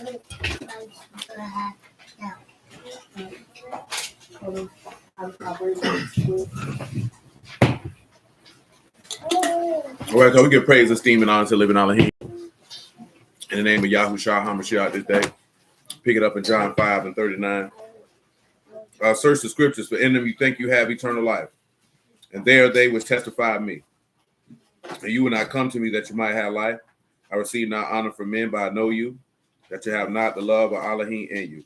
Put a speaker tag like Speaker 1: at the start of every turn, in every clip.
Speaker 1: All right, so we give praise, esteem, and honor to living Elohim. In the name of Yahushua HaMashiach this day. Pick it up in John 5 and 39. Search the scriptures, for in them you think you have eternal life. And there they which testify of me. And you will not come to me that you might have life. I receive not honor from men, but I know you, that you have not the love of Elohim in you.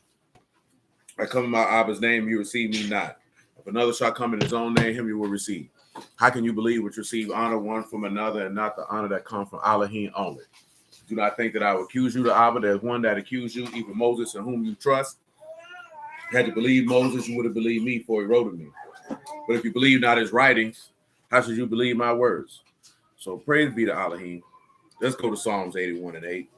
Speaker 1: I come in my Abba's name, you receive me not. If another shall come in his own name, him you will receive. How can you believe which receive honor one from another and not the honor that comes from Elohim only? Do not think that I will accuse you to Abba. There's one that accused you, even Moses, in whom you trust. Had you believed Moses, you would have believed me, for he wrote of me. But if you believe not his writings, how should you believe my words? So praise be to Elohim. Let's go to Psalms 81 and 8.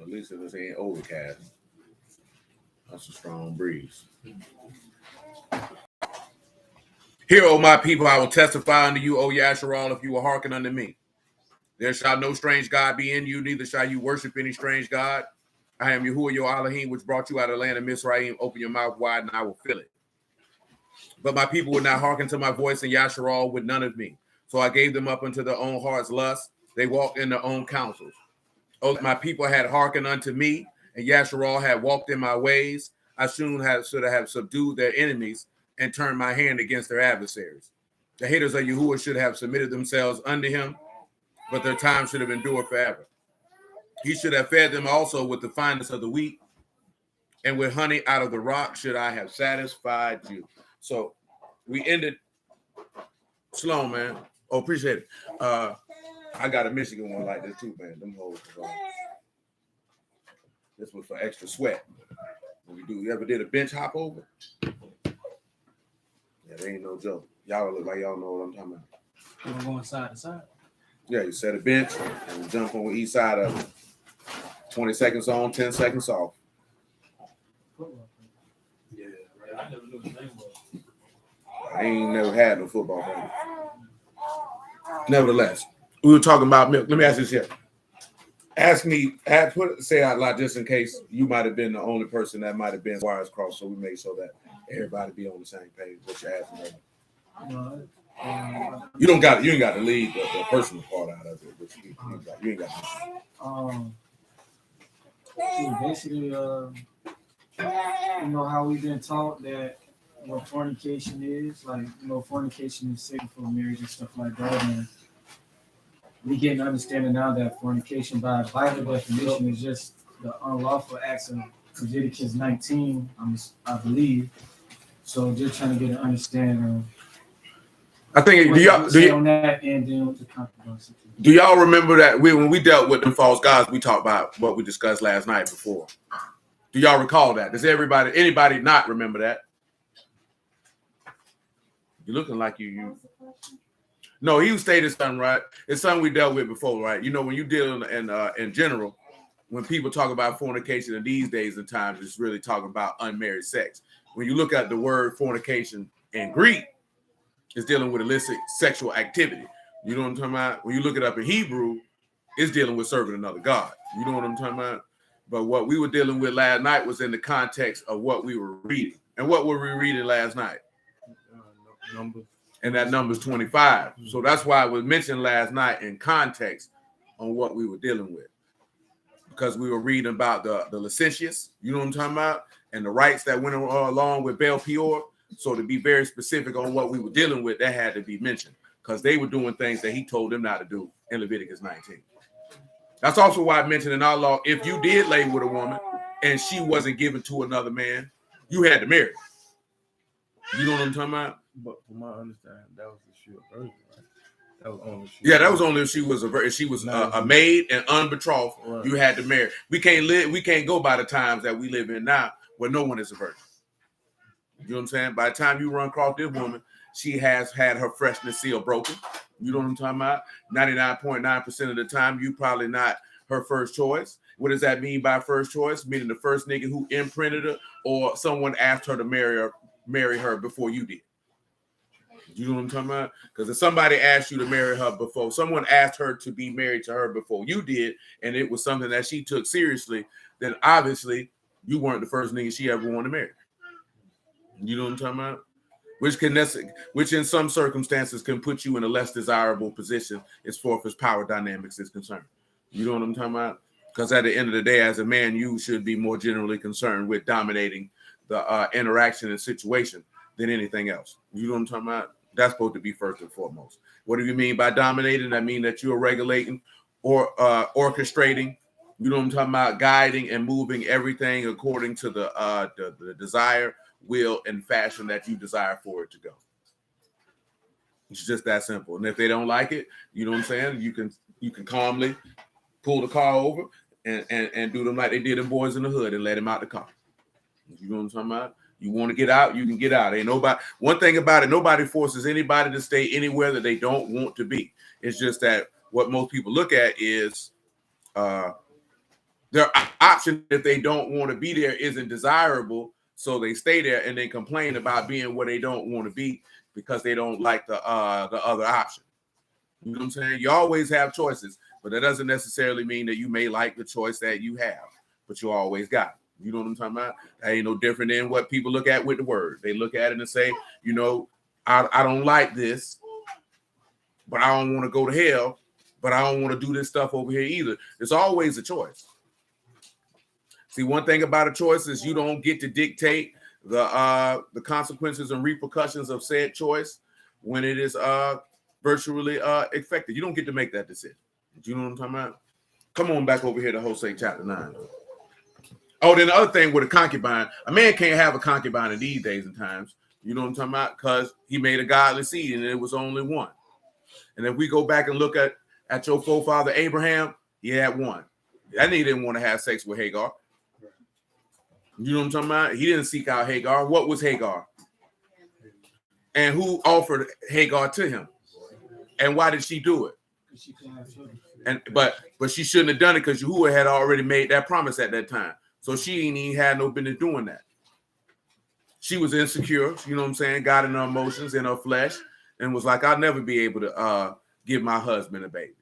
Speaker 1: At least this ain't overcast. That's a strong breeze. Hear, O my people, I will testify unto you, O Yasharal, if you will hearken unto me. There shall no strange God be in you, neither shall you worship any strange God. I am Yahuwah your Elohim, which brought you out of the land of Mizraim. Open your mouth wide, and I will fill it. But my people would not hearken to my voice, and Yasharal would none of me. So I gave them up unto their own heart's lust. They walked in their own counsels. Oh, my people had hearkened unto me, and Yasharal had walked in my ways. I should have subdued their enemies and turned my hand against their adversaries. The haters of Yahuwah should have submitted themselves unto him, but their time should have endured forever. He should have fed them also with the finest of the wheat, and with honey out of the rock should I have satisfied you. So we ended slow, man. Oh, appreciate it. I got a Michigan one like this too, man. Them hoes. This was for extra sweat. You ever did a bench hop over? Yeah, they ain't no joke. Y'all look like y'all know what I'm talking about.
Speaker 2: You're going side to side.
Speaker 1: Yeah, you set a bench and jump on each side of it. 20 seconds on, 10 seconds off.
Speaker 2: Yeah, right. I never knew his name was.
Speaker 1: I ain't never had no football game. Nevertheless, we were talking about milk. Let me ask you this here. Say out loud just in case you might have been the only person that might have been wires crossed, so we make sure that everybody be on the same page. What you're asking. You ain't got to leave the personal part out of it, but you ain't got to.
Speaker 2: Basically, you know how we've been taught that what fornication is, like, you know, fornication is sick for marriage and stuff like that, and we get an understanding now that fornication by Bible definition is just the unlawful acts of Leviticus 19, I believe. So just trying to get an understanding of.
Speaker 1: I think do y'all remember that when we dealt with them false gods, we talked about what we discussed last night before. Do y'all recall that? Does anybody not remember that? You're looking like you. No, he stated something, right? It's something we dealt with before, right? You know, when you deal in general, when people talk about fornication in these days and times, it's really talking about unmarried sex. When you look at the word fornication in Greek, it's dealing with illicit sexual activity. You know what I'm talking about? When you look it up in Hebrew, it's dealing with serving another God. You know what I'm talking about? But what we were dealing with last night was in the context of what we were reading. And what were we reading last night?
Speaker 2: Numbers.
Speaker 1: And that number's 25. So that's why I was mentioned last night in context on what we were dealing with. Because we were reading about the licentious, you know what I'm talking about? And the rights that went along with Baal Peor. So to be very specific on what we were dealing with, that had to be mentioned. Because they were doing things that he told them not to do in Leviticus 19. That's also why I mentioned in our law, if you did lay with a woman and she wasn't given to another man, you had to marry. You know what I'm talking about?
Speaker 3: But from my understanding, that was if she was a virgin, right? That was only if she.
Speaker 1: Yeah, that was only if she was a virgin. She was a maid and unbetrothed. Right. You had to marry. We can't go by the times that we live in now, where no one is a virgin. You know what I'm saying? By the time you run across this woman, she has had her freshness seal broken. You know what I'm talking about? 99.9% of the time, you probably not her first choice. What does that mean by first choice? Meaning the first nigga who imprinted her, or someone asked her to marry her before you did. You know what I'm talking about? Because if somebody asked you to marry her before, someone asked her to be married to her before you did, and it was something that she took seriously, then obviously you weren't the first nigga she ever wanted to marry. You know what I'm talking about? Which in some circumstances can put you in a less desirable position as far as power dynamics is concerned. You know what I'm talking about? Because at the end of the day, as a man, you should be more generally concerned with dominating the interaction and situation than anything else. You know what I'm talking about? That's supposed to be first and foremost. What do you mean by dominating? I mean that you're regulating or orchestrating. You know what I'm talking about? Guiding and moving everything according to the desire, will, and fashion that you desire for it to go. It's just that simple. And if they don't like it, you know what I'm saying? You can calmly pull the car over and do them like they did in Boys in the Hood and let him out the car. You know what I'm talking about? You want to get out, you can get out. Ain't nobody. One thing about it, nobody forces anybody to stay anywhere that they don't want to be. It's just that what most people look at is their option if they don't want to be there isn't desirable, so they stay there and then complain about being where they don't want to be because they don't like the other option. You know what I'm saying? You always have choices, but that doesn't necessarily mean that you may like the choice that you have, but you always got it. You know what I'm talking about? That ain't no different than what people look at with the word. They look at it and say, you know, I don't like this, but I don't want to go to hell, but I don't want to do this stuff over here either. It's always a choice. See, one thing about a choice is you don't get to dictate the consequences and repercussions of said choice when it is virtually effective. You don't get to make that decision. Do you know what I'm talking about? Come on back over here to Hosea chapter 9. Oh, then the other thing with a concubine, a man can't have a concubine in these days and times. You know what I'm talking about? Because he made a godly seed and it was only one. And if we go back and look at your forefather Abraham, he had one. That nigga didn't want to have sex with Hagar. You know what I'm talking about? He didn't seek out Hagar. What was Hagar? And who offered Hagar to him? And why did she do it? But she shouldn't have done it because Yahuwah had already made that promise at that time. So she ain't even had no business doing that. She was insecure, you know what I'm saying? Got in her emotions, in her flesh, and was like, I'll never be able to give my husband a baby.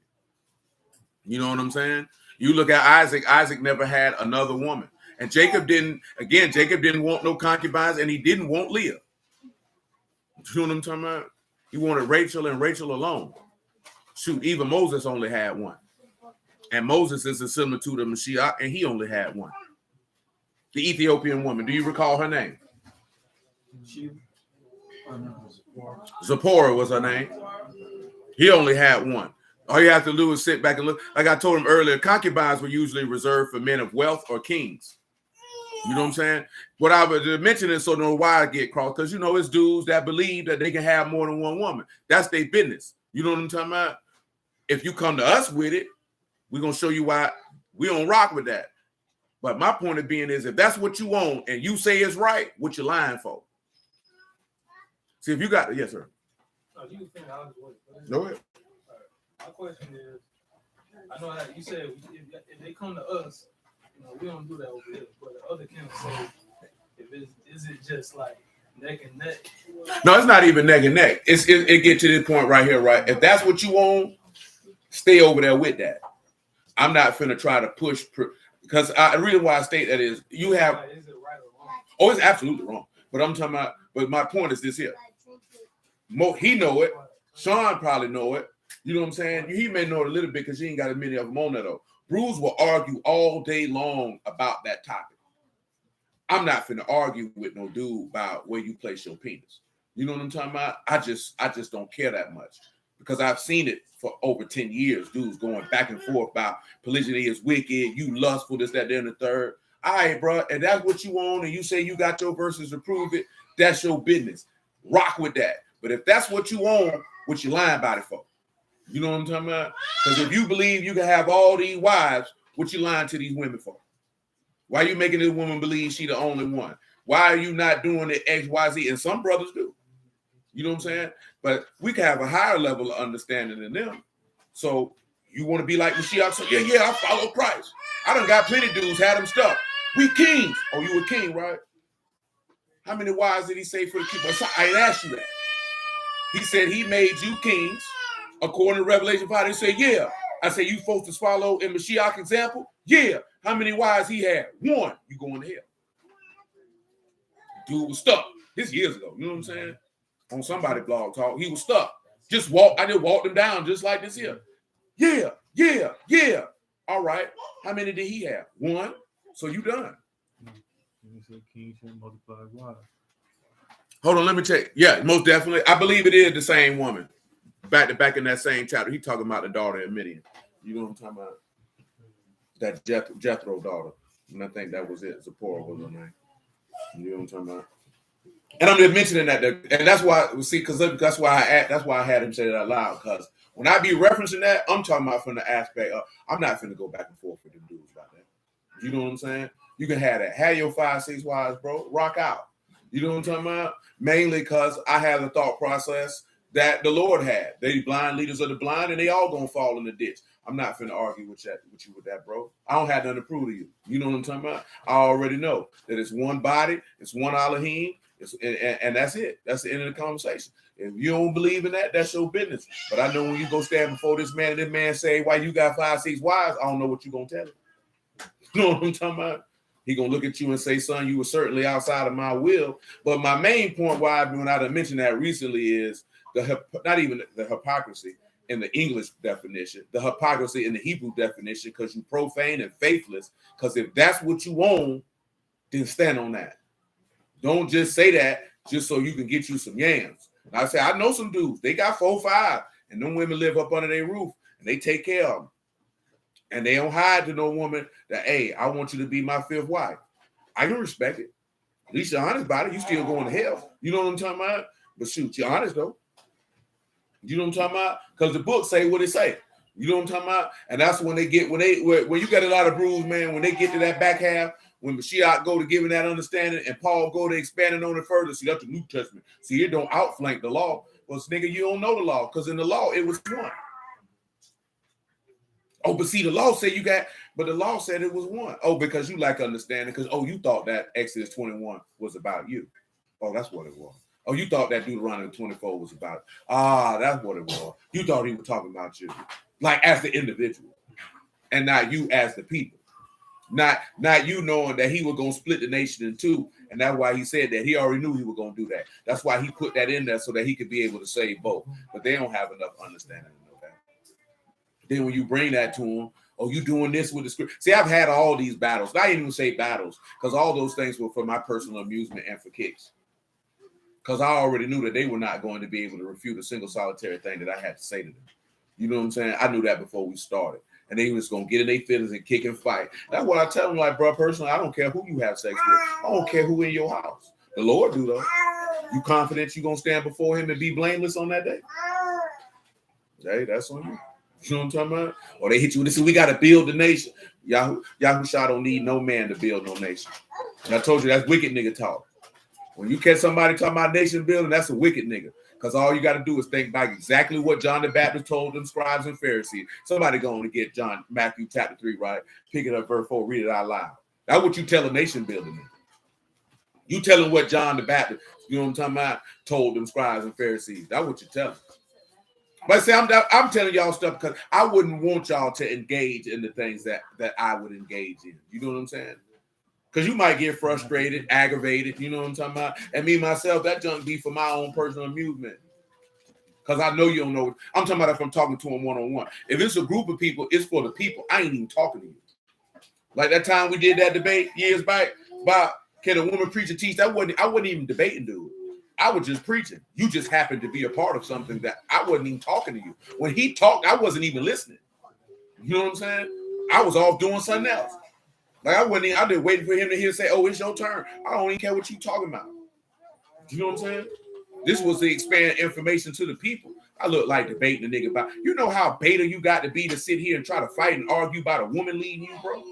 Speaker 1: You know what I'm saying? You look at Isaac. Isaac never had another woman. And Jacob didn't want no concubines, and he didn't want Leah. You know what I'm talking about? He wanted Rachel and Rachel alone. Shoot, even Moses only had one. And Moses is a similitude of Mashiach, and he only had one. The Ethiopian woman. Do you recall her name? Zipporah was her name. He only had one. All you have to do is sit back and look. Like I told him earlier, concubines were usually reserved for men of wealth or kings. You know what I'm saying? What I was mentioning so no why I get crossed, because you know it's dudes that believe that they can have more than one woman. That's their business. You know what I'm talking about? If you come to us with it, we're gonna show you why we don't rock with that. But my point of being is if that's what you want and you say it's right, what you lying for? See, if you got yes, sir.
Speaker 4: No, you can finish. I'll just wait.
Speaker 1: Go ahead.
Speaker 4: My question is, I know that you said if they come to us, you know, we don't do that over here. But the other camp say, is it just like neck and neck?
Speaker 1: No, it's not even neck and neck. It get to this point right here, right? If that's what you want, stay over there with that. I'm not finna try to push because the reason why I state that is you have.
Speaker 4: Is it right or wrong?
Speaker 1: Oh, it's absolutely wrong. But I'm talking about. But my point is this here. He know it. Sean probably know it. You know what I'm saying? He may know it a little bit because he ain't got as many of them on there though. Bruce will argue all day long about that topic. I'm not finna argue with no dude about where you place your penis. You know what I'm talking about? I just don't care that much because I've seen it for over 10 years. Dudes going back and forth about polygyny is wicked, you lustful, this, that, then the third. All right, bro, and that's what you want, and you say you got your verses to prove it, that's your business. Rock with that. But if that's what you want, what you lying about it for? You know what I'm talking about? Because if you believe you can have all these wives, what you lying to these women for? Why are you making this woman believe she the only one? Why are you not doing the X, Y, Z? And some brothers do. You know what I'm saying? But we can have a higher level of understanding than them. So you want to be like Mashiach? So yeah, I follow Christ. I done got plenty of dudes had them stuff. We kings. Oh, you a king, right? How many wives did he say for the king? I ain't asked you that. He said he made you kings, according to Revelation 5. He said, yeah. I said, you folks to follow in Mashiach example? Yeah. How many wives he had? One. You going to hell. Dude was stuck. This years ago. You know what I'm saying? On somebody blog talk. He was stuck. I just walked him down just like this here. Yeah. All right. How many did he have? One. So you done.
Speaker 3: You said king should multiply wives.
Speaker 1: Hold on, let me check. Yeah, most definitely. I believe it is the same woman. Back in that same chapter. He talking about the daughter of Midian. You know what I'm talking about? That Jethro daughter. And I think that was it. Zipporah was her name. You know what I'm talking about? And I'm just mentioning that, and that's why that's why I had him say that out loud, because when I be referencing that, I'm talking about from the aspect of I'm not finna go back and forth with them dudes about that. You know what I'm saying? You can have that. Have your 5, 6 wives, bro. Rock out. You know what I'm talking about? Mainly because I have the thought process that the Lord had. They blind leaders of the blind, and they all gonna fall in the ditch. I'm not finna argue with you with that, bro. I don't have nothing to prove to you. You know what I'm talking about? I already know that it's one body, it's one Elohim, and that's it. That's the end of the conversation. If you don't believe in that, that's your business. But I know when you go stand before this man, and this man say, "Why you got 5, 6 wives?" I don't know what you gonna tell him. You know what I'm talking about? He gonna look at you and say, "Son, you were certainly outside of my will." But my main point why when I mentioned that recently is not even the hypocrisy in the English definition, the hypocrisy in the Hebrew definition, because you profane and faithless. Because if that's what you own, then stand on that. Don't just say that just so you can get you some yams. And I say, I know some dudes, they got 4, 5, and them women live up under their roof, and they take care of them. And they don't hide to no woman that, hey, I want you to be my 5th wife. I can respect it. At least you're honest about it. You still going to hell. You know what I'm talking about? But shoot, you're honest though. You know what I'm talking about? Because the book say what it say. You know what I'm talking about? And that's when when you got a lot of bruise, man, when they get to that back half, when Mashiach go to giving that understanding and Paul go to expanding on it further. See, that's the New Testament. See, it don't outflank the law. Well, nigga, you don't know the law, because in the law, it was one. Oh, but see, the law said but the law said it was one. Oh, because you lack understanding, because, you thought that Exodus 21 was about you. Oh, that's what it was. Oh, you thought that Deuteronomy 24 was about. That's what it was. You thought he was talking about you, like as the individual, and not you as the people. Not you knowing that he was going to split the nation in two, and that's why he said that. He already knew he was going to do that. That's why he put that in there so that he could be able to save both. But they don't have enough understanding to know that. Then when you bring that to them, you doing this with the script. See, I've had all these battles. I didn't even say battles, because all those things were for my personal amusement and for kicks. Because I already knew that they were not going to be able to refute a single solitary thing that I had to say to them. You know what I'm saying? I knew that before we started. And they was going to get in their feelings and kick and fight. That's what I tell them, like, bro, personally, I don't care who you have sex with. I don't care who in your house. The Lord do, though. You confident you going to stand before him and be blameless on that day? Hey, that's on you. You know what I'm talking about? Or they hit you with this, we got to build the nation. Yahushua don't need no man to build no nation. And I told you, that's wicked nigga talk. When you catch somebody talking about nation building, that's a wicked nigga. Because all you got to do is think back exactly what John the Baptist told them scribes and Pharisees. Somebody going to get Matthew chapter 3, right? Pick it up, verse 4, read it out loud. That's what you tell a nation building. You tell them what John the Baptist, you know what I'm talking about, told them scribes and Pharisees. That's what you tell them. But see, I'm telling y'all stuff because I wouldn't want y'all to engage in the things that I would engage in. You know what I'm saying? Because you might get frustrated, aggravated, you know what I'm talking about? And me, myself, that junk be for my own personal amusement. Because I know you don't know. I'm talking about if I'm talking to them one-on-one. If it's a group of people, it's for the people. I ain't even talking to you. Like that time we did that debate years back about can a woman preach or teach? I wasn't even debating, dude. I was just preaching. You just happened to be a part of something that I wasn't even talking to you. When he talked, I wasn't even listening. You know what I'm saying? I was off doing something else. Like I did waiting for him to hear say, "Oh, it's your turn." I don't even care what you talking about. You know what I'm saying? This was to expand information to the people. I look like debating a nigga about. You know how beta you got to be to sit here and try to fight and argue about a woman leading you, bro?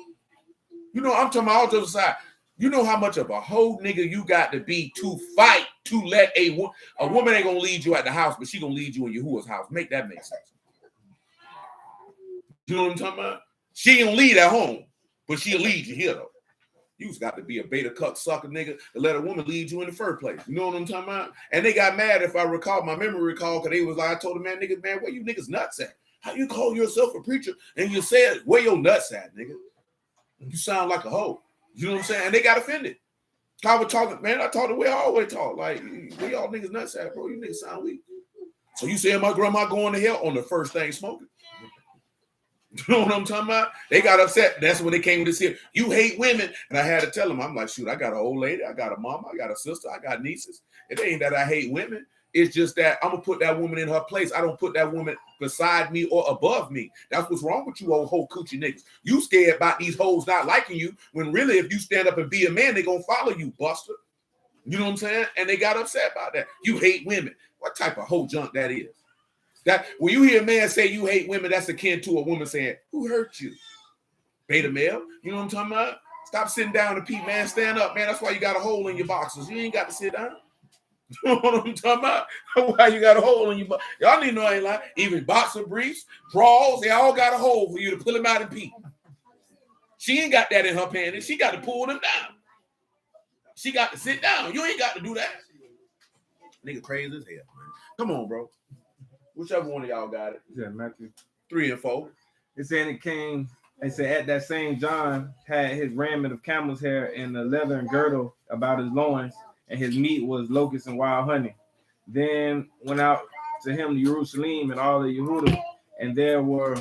Speaker 1: You know, I'm talking about all to the side. You know how much of a whole nigga you got to be to fight to let a woman ain't gonna lead you at the house, but she gonna lead you in Yahuwah's house. Make that make sense. You know what I'm talking about? She ain't gonna lead at home. But she'll lead you here, though. You's got to be a beta cuck sucker nigga to let a woman lead you in the first place. You know what I'm talking about? And they got mad, if I recall, my memory recall, because they was like, I told the man, niggas, man, where you niggas nuts at? How you call yourself a preacher and you said, where your nuts at, nigga? You sound like a hoe. You know what I'm saying? And they got offended. I was talking, man, I talked the way I always talk. Like, where y'all niggas nuts at, bro? You niggas sound weak. So you saying my grandma going to hell on the first thing smoking? You know what I'm talking about? They got upset. That's when they came to see it. You hate women. And I had to tell them, I'm like, shoot, I got an old lady. I got a mama. I got a sister. I got nieces. It ain't that I hate women. It's just that I'm going to put that woman in her place. I don't put that woman beside me or above me. That's what's wrong with you old hoe coochie niggas. You scared about these hoes not liking you when really if you stand up and be a man, they going to follow you, buster. You know what I'm saying? And they got upset about that. You hate women. What type of hoe junk that is? That when you hear a man say you hate women, that's akin to a woman saying, who hurt you? Beta male. You know what I'm talking about? Stop sitting down and pee, man. Stand up, man. That's why you got a hole in your boxers. You ain't got to sit down. You know what I'm talking about? Why you got a hole in your boxers? Y'all need to know I ain't lying. Even boxer briefs, drawers, they all got a hole for you to pull them out and pee. She ain't got that in her panties. She got to pull them down. She got to sit down. You ain't got to do that. Nigga crazy as hell, man. Come on, bro. Whichever one of y'all got it.
Speaker 3: Yeah, Matthew
Speaker 1: 3 and 4.
Speaker 3: It said it came. It said at that same John had his raiment of camel's hair and a leathern girdle about his loins, and his meat was locusts and wild honey. Then went out to him to Jerusalem and all the Yehuda, and there were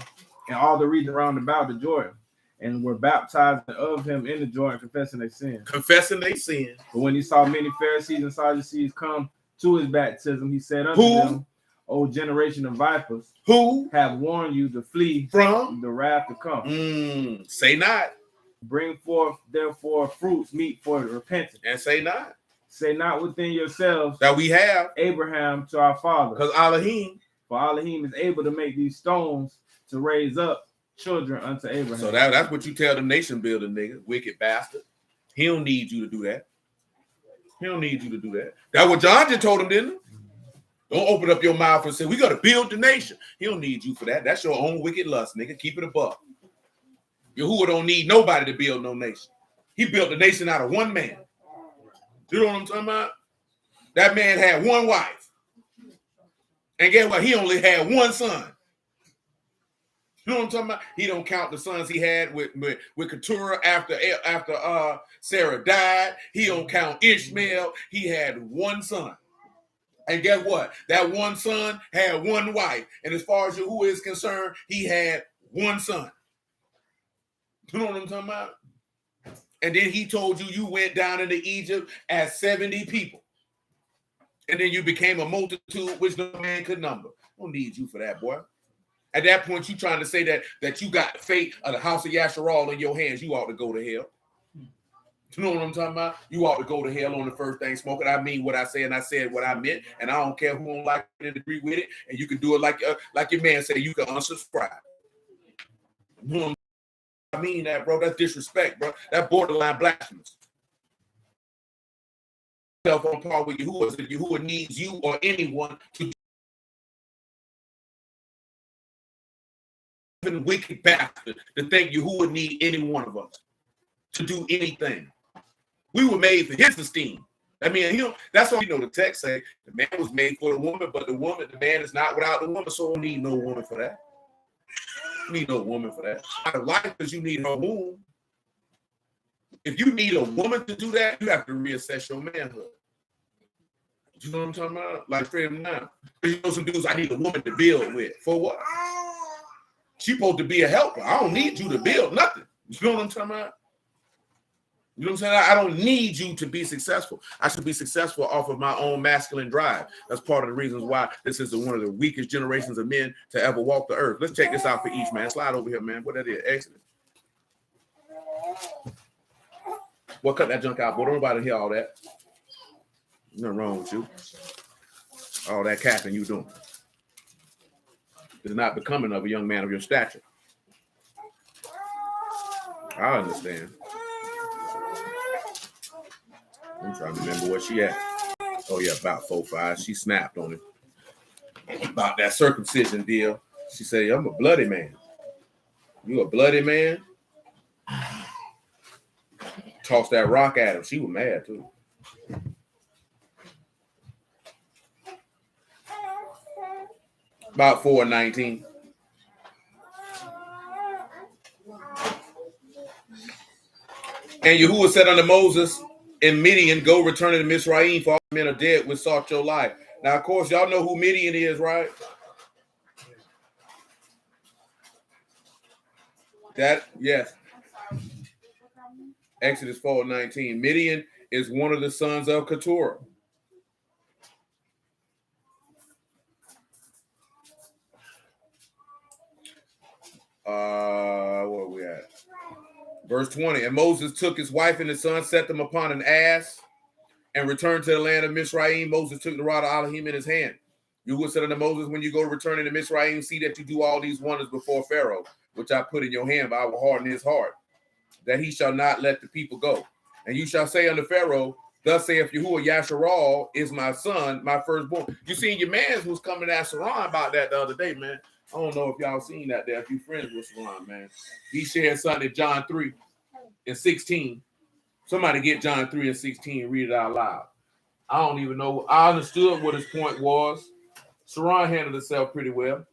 Speaker 3: in all the region round about the Jordan, and were baptized of him in the Jordan, confessing their sin.
Speaker 1: Confessing their sin.
Speaker 3: But when he saw many Pharisees and Sadducees come to his baptism, he said unto them, O generation of vipers, who have warned you to flee from the wrath to come.
Speaker 1: Say not.
Speaker 3: Bring forth therefore fruits meet for repentance.
Speaker 1: And say not.
Speaker 3: Say not within yourselves
Speaker 1: that we have
Speaker 3: Abraham to our father.
Speaker 1: Because Elohim.
Speaker 3: For Elohim is able to make these stones to raise up children unto Abraham.
Speaker 1: So that's what you tell the nation building nigga, wicked bastard. He don't need you to do that. He don't need you to do that. That's what John just told him, didn't he? Don't open up your mouth and say, we got to build the nation. He don't need you for that. That's your own wicked lust, nigga. Keep it above. Yahuwah don't need nobody to build no nation. He built the nation out of one man. You know what I'm talking about? That man had one wife. And guess what? He only had one son. You know what I'm talking about? He don't count the sons he had with Keturah after Sarah died. He don't count Ishmael. He had one son. And guess what? That one son had one wife. And as far as Yahuwah is concerned, he had one son. You know what I'm talking about? And then he told you went down into Egypt as 70 people. And then you became a multitude which no man could number. Don't need you for that, boy. At that point, you trying to say that you got the fate of the house of Yasharal in your hands. You ought to go to hell. You know what I'm talking about? You ought to go to hell on the first thing smoking. I mean what I say, and I said what I meant, and I don't care who don't like it and agree with it. And you can do it like your man said. You can unsubscribe. You know what I mean? That, bro. That's disrespect, bro. That borderline blasphemous. On par with Yahuwah, if Yahuwah needs you or anyone to even wicked bastard to think Yahuwah need any one of us to do anything. We were made for his esteem. I mean, that's what the text say. The man was made for the woman, but the man is not without the woman, so don't need no woman for that. You need no woman for that. Out of life, because you need her womb. If you need a woman to do that, you have to reassess your manhood. You know what I'm talking about? Like straight up now. You know some dudes I need a woman to build with. For what? She's supposed to be a helper. I don't need you to build nothing. You know what I'm talking about? You know what I'm saying? I don't need you to be successful. I should be successful off of my own masculine drive. That's part of the reasons why this is one of the weakest generations of men to ever walk the earth. Let's check this out for each, man. Slide over here, man. What that is? Exodus. Well, cut that junk out, boy. Don't nobody hear all that. Nothing wrong with you. All that capping you doing. It's not becoming of a young man of your stature. I understand. I'm trying to remember where she at. Oh, yeah, about 4'5". She snapped on it. About that circumcision deal. She said, I'm a bloody man. You a bloody man? Tossed that rock at him. She was mad too. About 4:19. And Yahuwah said unto Moses in Midian, go return to Mizraim, for all men are dead which sought your life. Now, of course, y'all know who Midian is, right? Yes. Exodus 4:19. Midian is one of the sons of Keturah. Where are we at? Verse 20. And Moses took his wife and his son, set them upon an ass, and returned to the land of Mizraim. Moses took the rod of Elohim in his hand. Yahuwah said unto Moses, when you go to return into Mizraim, see that you do all these wonders before Pharaoh, which I put in your hand, but I will harden his heart, that he shall not let the people go. And you shall say unto Pharaoh, thus saith Yahuwah, Yasharal is my son, my firstborn. You seen your man who's coming to ask Saran about that the other day, man. I don't know if y'all seen that there. If you friends with Saran, man. He shared something in John 3:16. Somebody get John 3:16 and read it out loud. I don't even know. I understood what his point was. Saran handled himself pretty well.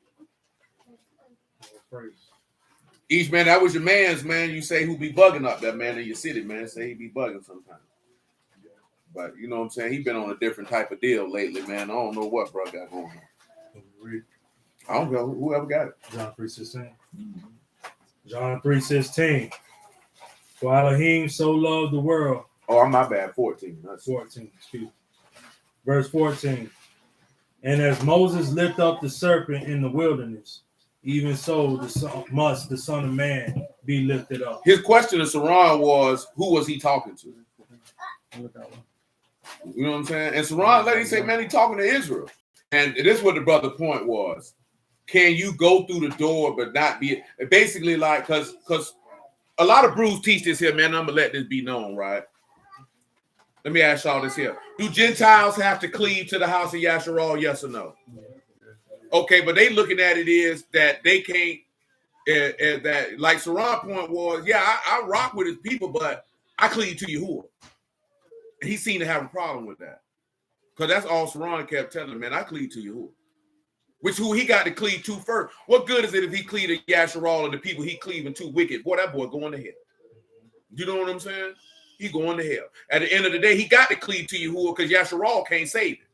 Speaker 1: Each man, that was your man's, man. You say who be bugging up that man in your city, man. Say he be bugging sometimes. But you know what I'm saying? He been on a different type of deal lately, man. I don't know what bro got going on. I don't know. Whoever got it.
Speaker 5: John 3:16. John 3:16. For Elohim so loved the world.
Speaker 1: Oh, my bad. 14. That's
Speaker 5: 14. Excuse me. Verse 14. And as Moses lifted up the serpent in the wilderness, even so the Son of Man be lifted up.
Speaker 1: His question to Saran was, who was he talking to? You know what I'm saying? And Saran let him say, man, he talking to Israel. And this is what the brother point was. Can you go through the door but not be basically like because a lot of brews teach this here, man. I'm gonna let this be known, right? Let me ask y'all this here. Do Gentiles have to cleave to the house of Yasharal, yes or no? Okay, but they looking at it is that they can't that like Saran point was, yeah, I rock with his people, but I cleave to Yahuwah. And he seemed to have a problem with that. Because that's all Saran kept telling him, man, I cleave to Yahuwah. Which who he got to cleave to first. What good is it if he cleave to Yasharal and the people he cleaving to wicked? Boy, that boy going to hell. You know what I'm saying? He going to hell. At the end of the day, he got to cleave to Yahuwah because Yasharal can't save him.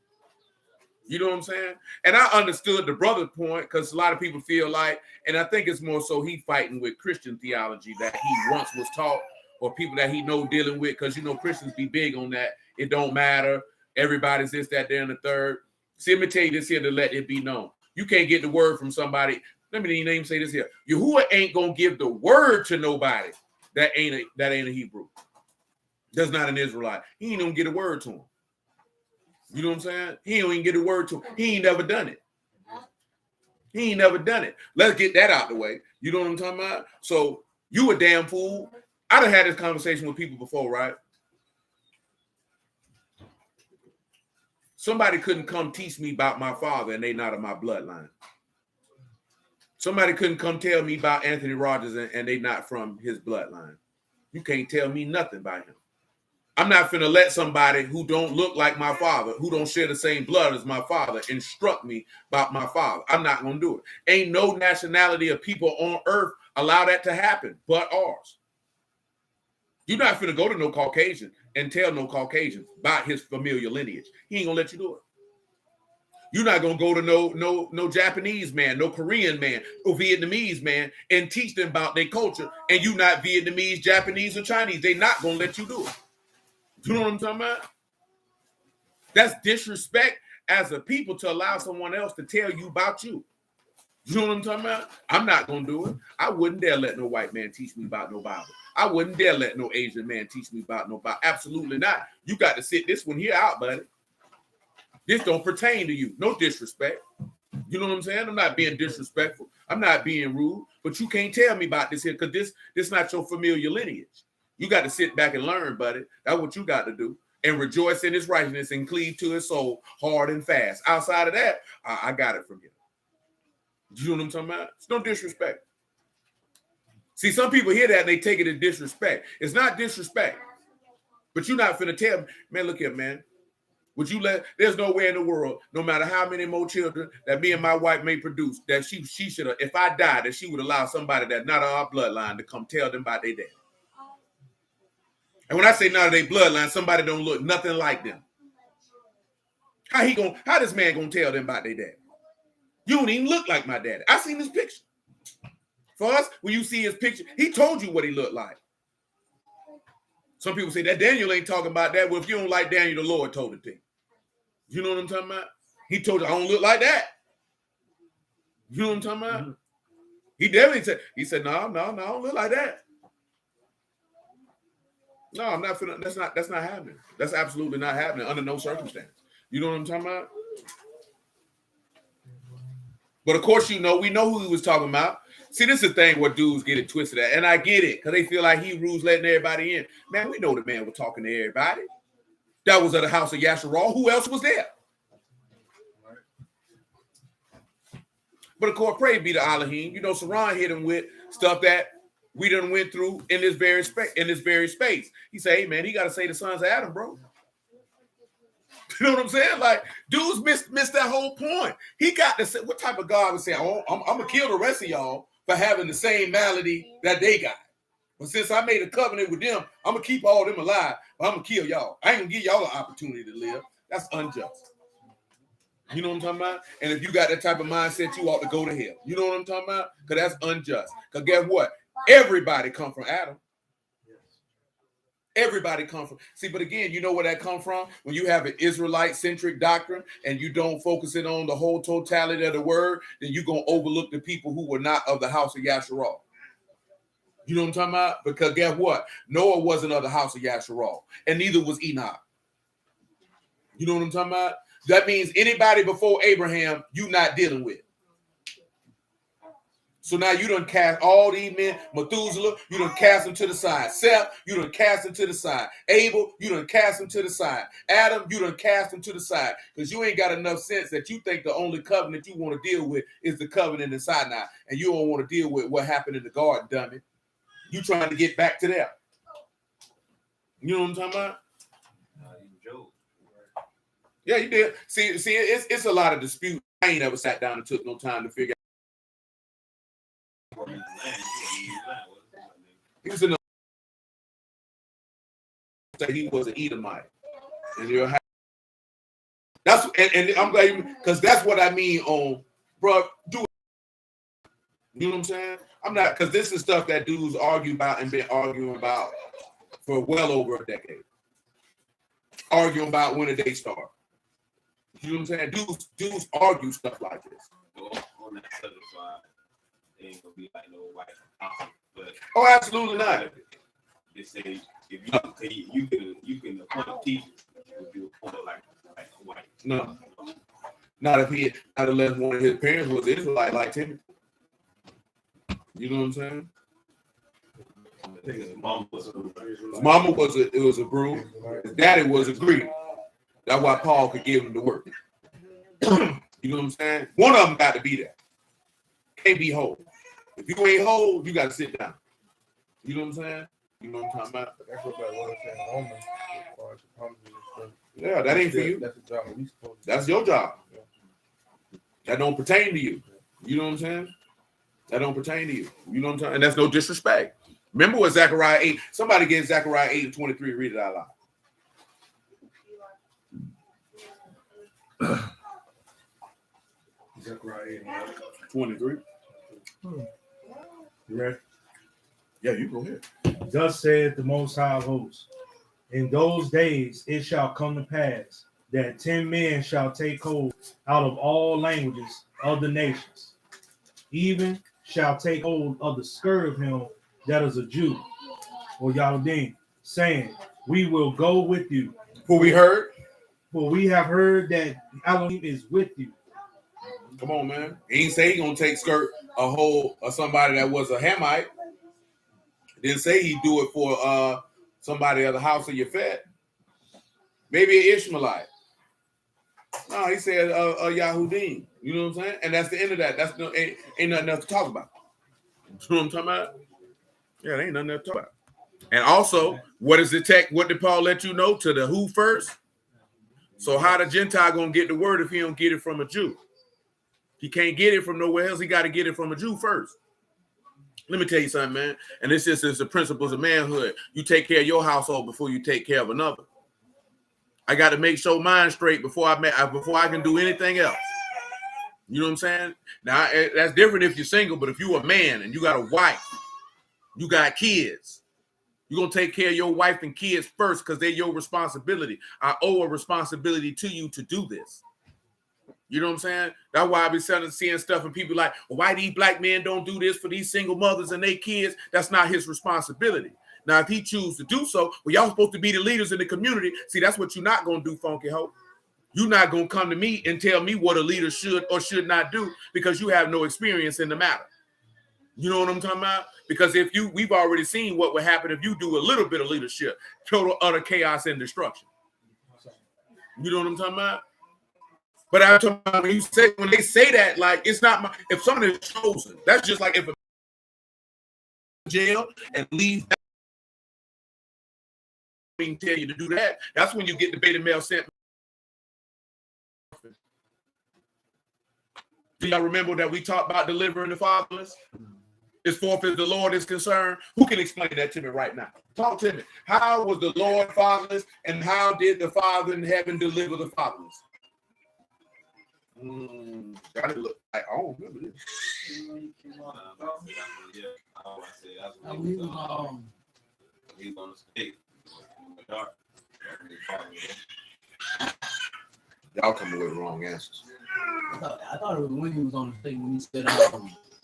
Speaker 1: You know what I'm saying? And I understood the brother's point because a lot of people feel like, and I think it's more so he fighting with Christian theology that he once was taught or people that he know dealing with because, you know, Christians be big on that. It don't matter. Everybody's this, that, there, and the third. See, let me tell you this here to let it be known. You can't get the word from somebody. Let me even say this here. Yahuwah ain't gonna give the word to nobody that ain't a Hebrew. That's not an Israelite. He ain't gonna get a word to him. You know what I'm saying? He don't even get a word to him. He ain't never done it. He ain't never done it. Let's get that out the way. You know what I'm talking about? So you a damn fool. I done had this conversation with people before, right? Somebody couldn't come teach me about my father and they not of my bloodline. Somebody couldn't come tell me about Anthony Rogers and they not from his bloodline. You can't tell me nothing about him. I'm not finna let somebody who don't look like my father, who don't share the same blood as my father, instruct me about my father. I'm not gonna do it. Ain't no nationality of people on earth allow that to happen but ours. You're not finna go to no Caucasian and tell no Caucasian about his familial lineage. He ain't gonna let you do it. You're not gonna go to no Japanese man, no Korean man, or Vietnamese man and teach them about their culture. And you not Vietnamese, Japanese, or Chinese. They not gonna let you do it. You know what I'm talking about? That's disrespect as a people to allow someone else to tell you about you. You know what I'm talking about? I'm not gonna do it. I wouldn't dare let no white man teach me about no Bible. I wouldn't dare let no Asian man teach me about no Bible. Absolutely not. You got to sit this one here out, buddy. This don't pertain to you. No disrespect. You know what I'm saying? I'm not being disrespectful. I'm not being rude, but you can't tell me about this here because this not your familiar lineage. You got to sit back and learn, buddy. That's what you got to do. And rejoice in his righteousness and cleave to his soul hard and fast. Outside of that, I got it from him. You know what I'm talking about? It's no disrespect. See, some people hear that and they take it as disrespect. It's not disrespect. But you're not finna tell me, man, look here, man. Would you there's no way in the world, no matter how many more children that me and my wife may produce, that she should have, if I died, that she would allow somebody that's not our bloodline to come tell them about their dad. And when I say not of their bloodline, somebody don't look nothing like them. How this man gonna tell them about their dad? You don't even look like my daddy. I seen his picture. For us, when you see his picture, he told you what he looked like. Some people say that Daniel ain't talking about that. Well, if you don't like Daniel, the Lord told it to you. You know what I'm talking about? He told you, I don't look like that. You know what I'm talking about? Mm-hmm. He definitely said, no, I don't look like that. No, I'm not finna, that's not happening. That's absolutely not happening under no circumstance. You know what I'm talking about? But of course, we know who he was talking about. See, this is the thing where dudes get it twisted at. And I get it, because they feel like Hebrews letting everybody in. Man, we know the man was talking to everybody. That was at the house of Yasharal. Who else was there? But of course, praise be to Elohim. You know, Saran hit him with stuff that we done went through in this very space. He said, hey, man, he got to say the sons of Adam, bro. You know what I'm saying? Like, dudes missed that whole point. He got to say, what type of God would say, oh, I'm going to kill the rest of y'all for having the same malady that they got. But since I made a covenant with them, I'm going to keep all them alive, but I'm going to kill y'all. I ain't going to give y'all an opportunity to live. That's unjust. You know what I'm talking about? And if you got that type of mindset, you ought to go to hell. You know what I'm talking about? Because that's unjust. Because guess what? Everybody come from Adam. Everybody come from. See, but again, you know where that come from? When you have an Israelite-centric doctrine and you don't focus it on the whole totality of the word, then you're going to overlook the people who were not of the house of Yasharal. You know what I'm talking about? Because guess what? Noah wasn't of the house of Yasharal, and neither was Enoch. You know what I'm talking about? That means anybody before Abraham, you not dealing with. So now you done cast all these men. Methuselah, you done cast them to the side. Seth, you done cast them to the side. Abel, you done cast them to the side. Adam, you done cast them to the side. Because you ain't got enough sense that you think the only covenant you want to deal with is the covenant in Sinai. And you don't want to deal with what happened in the garden, dummy. You trying to get back to that. You know what I'm talking about? Yeah, you did. See, it's a lot of dispute. I ain't ever sat down and took no time to figure out. He was in he was an Edomite, and that's and I'm glad because that's what I mean on, bro. Do it. You know what I'm saying? I'm not, because this is stuff that dudes argue about and been arguing about for well over a decade. Arguing about when did they start? You know what I'm saying? Dudes argue stuff like this.
Speaker 6: On that certified, they ain't gonna be like no white. But
Speaker 1: oh, absolutely not.
Speaker 6: They say if you can appoint a teacher, would you appoint like a white?
Speaker 1: No, not unless one of his parents was Israelite like Timothy. You know what I'm saying?
Speaker 6: I think his mama was
Speaker 1: a Brew. His daddy was a Greek. That's why Paul could give him the work. You know what I'm saying? One of them got to be there. Can't be whole. If you ain't whole, you got to sit down. You know what I'm saying? You know what I'm talking about?
Speaker 7: That's what that was saying, Roman.
Speaker 1: Yeah, that ain't for you.
Speaker 7: That's the job we supposed to do.
Speaker 1: That's your job.
Speaker 7: Yeah.
Speaker 1: That don't pertain to you. You know what I'm saying? That don't pertain to you. You know what I'm saying? And that's no disrespect. Remember what Zechariah 8. Somebody get Zechariah 8:23 and read it out loud.
Speaker 5: Zechariah
Speaker 1: 8:23.
Speaker 5: You ready?
Speaker 1: Yeah, you go ahead.
Speaker 5: Thus saith the Most High of Hosts, in those days it shall come to pass that 10 men shall take hold out of all languages of the nations, even shall take hold of the skirt of him that is a Jew, or Yahudim, saying, we will go with you.
Speaker 1: For we heard.
Speaker 5: For we have heard that Elohim is with you.
Speaker 1: Come on, man. He ain't say he gonna take skirt a whole or somebody that was a Hamite. Didn't say he'd do it for somebody of the house of Yafet. Maybe an Ishmaelite. No, he said a Yahudim. You know what I'm saying? And that's the end of that. That's ain't nothing else to talk about. You know what I'm talking about? Yeah, there ain't nothing else to talk about. And also, what is the text? What did Paul let you know? To the who first? So how the Gentile gonna get the word if he don't get it from a Jew? He can't get it from nowhere else. He got to get it from a Jew first. Let me tell you something, man. And this is the principles of manhood. You take care of your household before you take care of another. I got to make sure mine straight before I can do anything else. You know what I'm saying? Now that's different if you're single, but if you're a man and you got a wife, you got kids, you're gonna take care of your wife and kids first because they're your responsibility. I owe a responsibility to you to do this. You know what I'm saying? That's why I be seeing stuff and people like, well, why these black men don't do this for these single mothers and their kids? That's not his responsibility. Now, if he chooses to do so, well, y'all supposed to be the leaders in the community. See, that's what you're not going to do, Funky Hope. You're not going to come to me and tell me what a leader should or should not do because you have no experience in the matter. You know what I'm talking about? Because we've already seen what would happen if you do a little bit of leadership, total utter chaos and destruction. You know what I'm talking about? But I'm talking about when they say that, like, it's not if someone is chosen, that's just like if a jail and leave and tell you to do that. That's when you get the beta male sent. Do y'all remember that we talked about delivering the fatherless? As far as the Lord is concerned, who can explain that to me right now? Talk to me. How was the Lord fatherless, and how did the Father in heaven deliver the fatherless? Gotta look. I don't remember this.
Speaker 6: He's on the stage.
Speaker 1: Y'all come away with wrong answers.
Speaker 8: I thought it was when he was on the stage when he said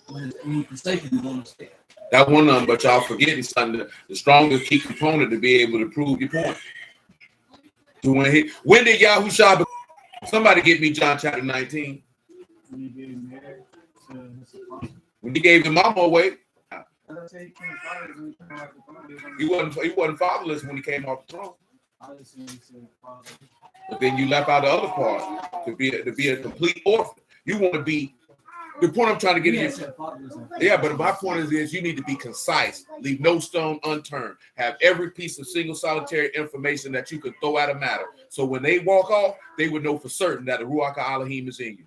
Speaker 8: when he forsaken he was on the stage.
Speaker 1: That one of them, but y'all forgetting something. The strongest key component to be able to prove your point. So when did Yahushua? Somebody get me John chapter 19. When he gave the mama away, he wasn't fatherless when he came off the throne. But then you left out the other part to be a complete orphan. You want to be. The point I'm trying to get is, yeah, but my point is you need to be concise, leave no stone unturned, have every piece of single solitary information that you can throw at a matter. So when they walk off, they would know for certain that the Ruach HaElohim is in you.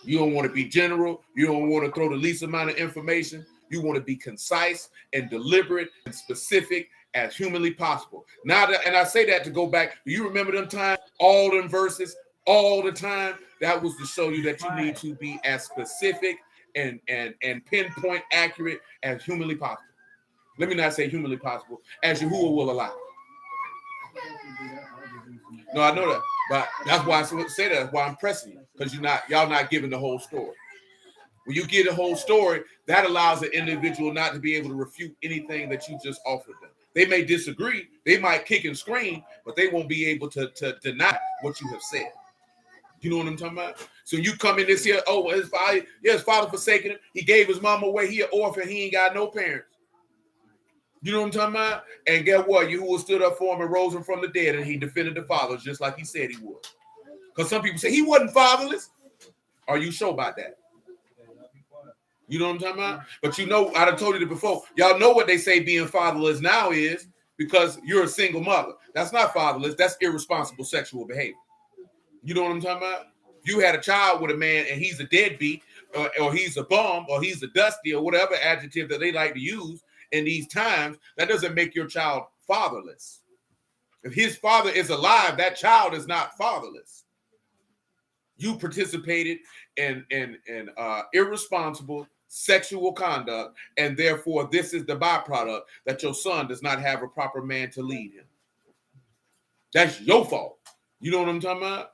Speaker 1: You don't want to be general. You don't want to throw the least amount of information. You want to be concise and deliberate and specific as humanly possible. Now, and I say that to go back. Do you remember them times? All them verses, all the time. That was to show you that you need to be as specific and pinpoint accurate as humanly possible. Let me not say humanly possible, as Yahuwah will allow. No, I know that, but that's why I say that. That's why I'm pressing you, because y'all not giving the whole story. When you get the whole story, that allows the individual not to be able to refute anything that you just offered them. They may disagree, they might kick and scream, but they won't be able to deny what you have said. You know what I'm talking about? So you come in this here, oh, his father forsaken him. He gave his mama away. He an orphan. He ain't got no parents. You know what I'm talking about? And guess what? Yahuwah stood up for him and rose him from the dead, and he defended the fathers just like he said he would. Because some people say he wasn't fatherless. Are you sure about that? You know what I'm talking about? But you know, I done told you that before. Y'all know what they say being fatherless now is because you're a single mother. That's not fatherless. That's irresponsible sexual behavior. You know what I'm talking about? If you had a child with a man and he's a deadbeat or he's a bum or he's a dusty or whatever adjective that they like to use in these times, that doesn't make your child fatherless. If his father is alive, that child is not fatherless. You participated in irresponsible sexual conduct, and therefore this is the byproduct that your son does not have a proper man to lead him. That's your fault. You know what I'm talking about?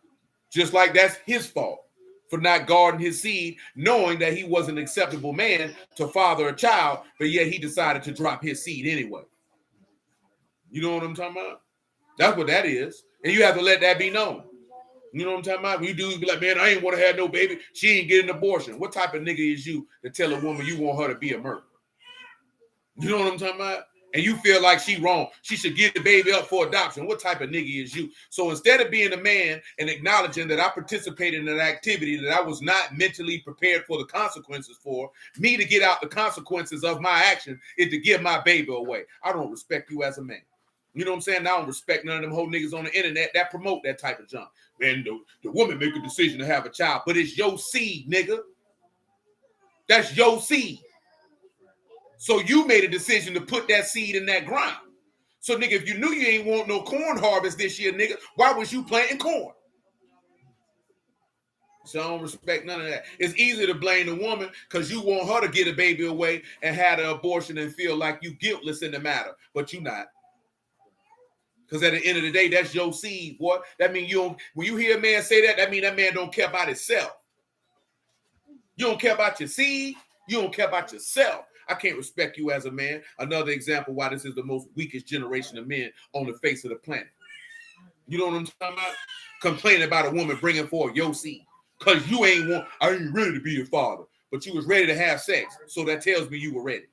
Speaker 1: Just like that's his fault for not guarding his seed, knowing that he was an acceptable man to father a child, but yet he decided to drop his seed anyway. You know what I'm talking about? That's what that is. And you have to let that be known. You know what I'm talking about? When you do, be like, man, I ain't want to have no baby. She ain't getting an abortion. What type of nigga is you to tell a woman you want her to be a murderer? You know what I'm talking about? and you feel like she wrong, she should give the baby up for adoption. What type of nigga is you? So instead of being a man and acknowledging that I participated in an activity that I was not mentally prepared for the consequences for, me to get out the consequences of my action is to give my baby away. I don't respect you as a man. You know what I'm saying? I don't respect none of them whole niggas on the internet that promote that type of junk. Man, the woman make a decision to have a child, but it's your seed, nigga. That's your seed. So you made a decision to put that seed in that ground. So, nigga, if you knew you ain't want no corn harvest this year, nigga, why was you planting corn? So I don't respect none of that. It's easy to blame the woman because you want her to get a baby away and have the abortion and feel like you guiltless in the matter, but you not. Because at the end of the day, that's your seed, boy. That means you don't, when you hear a man say that, that means that man don't care about himself. You don't care about your seed. You don't care about yourself. I can't respect you as a man. Another example why this is the most weakest generation of men on the face of the planet. You know what I'm talking about? Complaining about a woman bringing forth your seed. Because I ain't ready to be a father. But you was ready to have sex. So that tells me you were ready.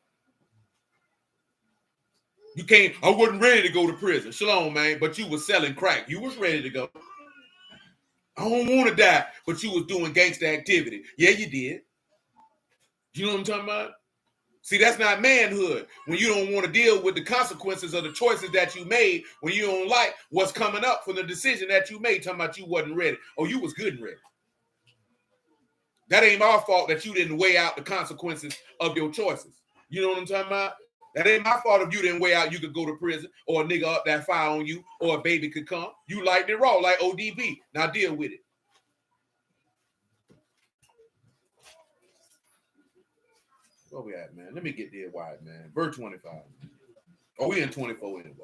Speaker 1: I wasn't ready to go to prison. Shalom, man. But you was selling crack. You was ready to go. I don't want to die. But you was doing gangster activity. Yeah, you did. You know what I'm talking about? See, that's not manhood. When you don't want to deal with the consequences of the choices that you made, when you don't like what's coming up from the decision that you made, talking about you wasn't ready. Oh, you was good and ready. That ain't our fault that you didn't weigh out the consequences of your choices. You know what I'm talking about? That ain't my fault if you didn't weigh out you could go to prison or a nigga up that fire on you or a baby could come. You liked it raw like ODB. Now deal with it. Where we at, man? Let me get there wide, man. Verse 25. Oh, we in 24 anyway.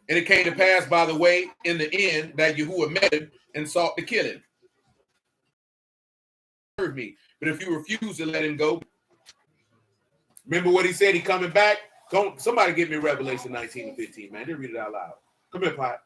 Speaker 1: And it came to pass by the way in the end that Yahuwah met him and sought to kill him. Serve me. But if you refuse to let him go, remember what he said? He coming back. Somebody give me Revelation 19 and 15, man. They read it out loud. Come here, Pot.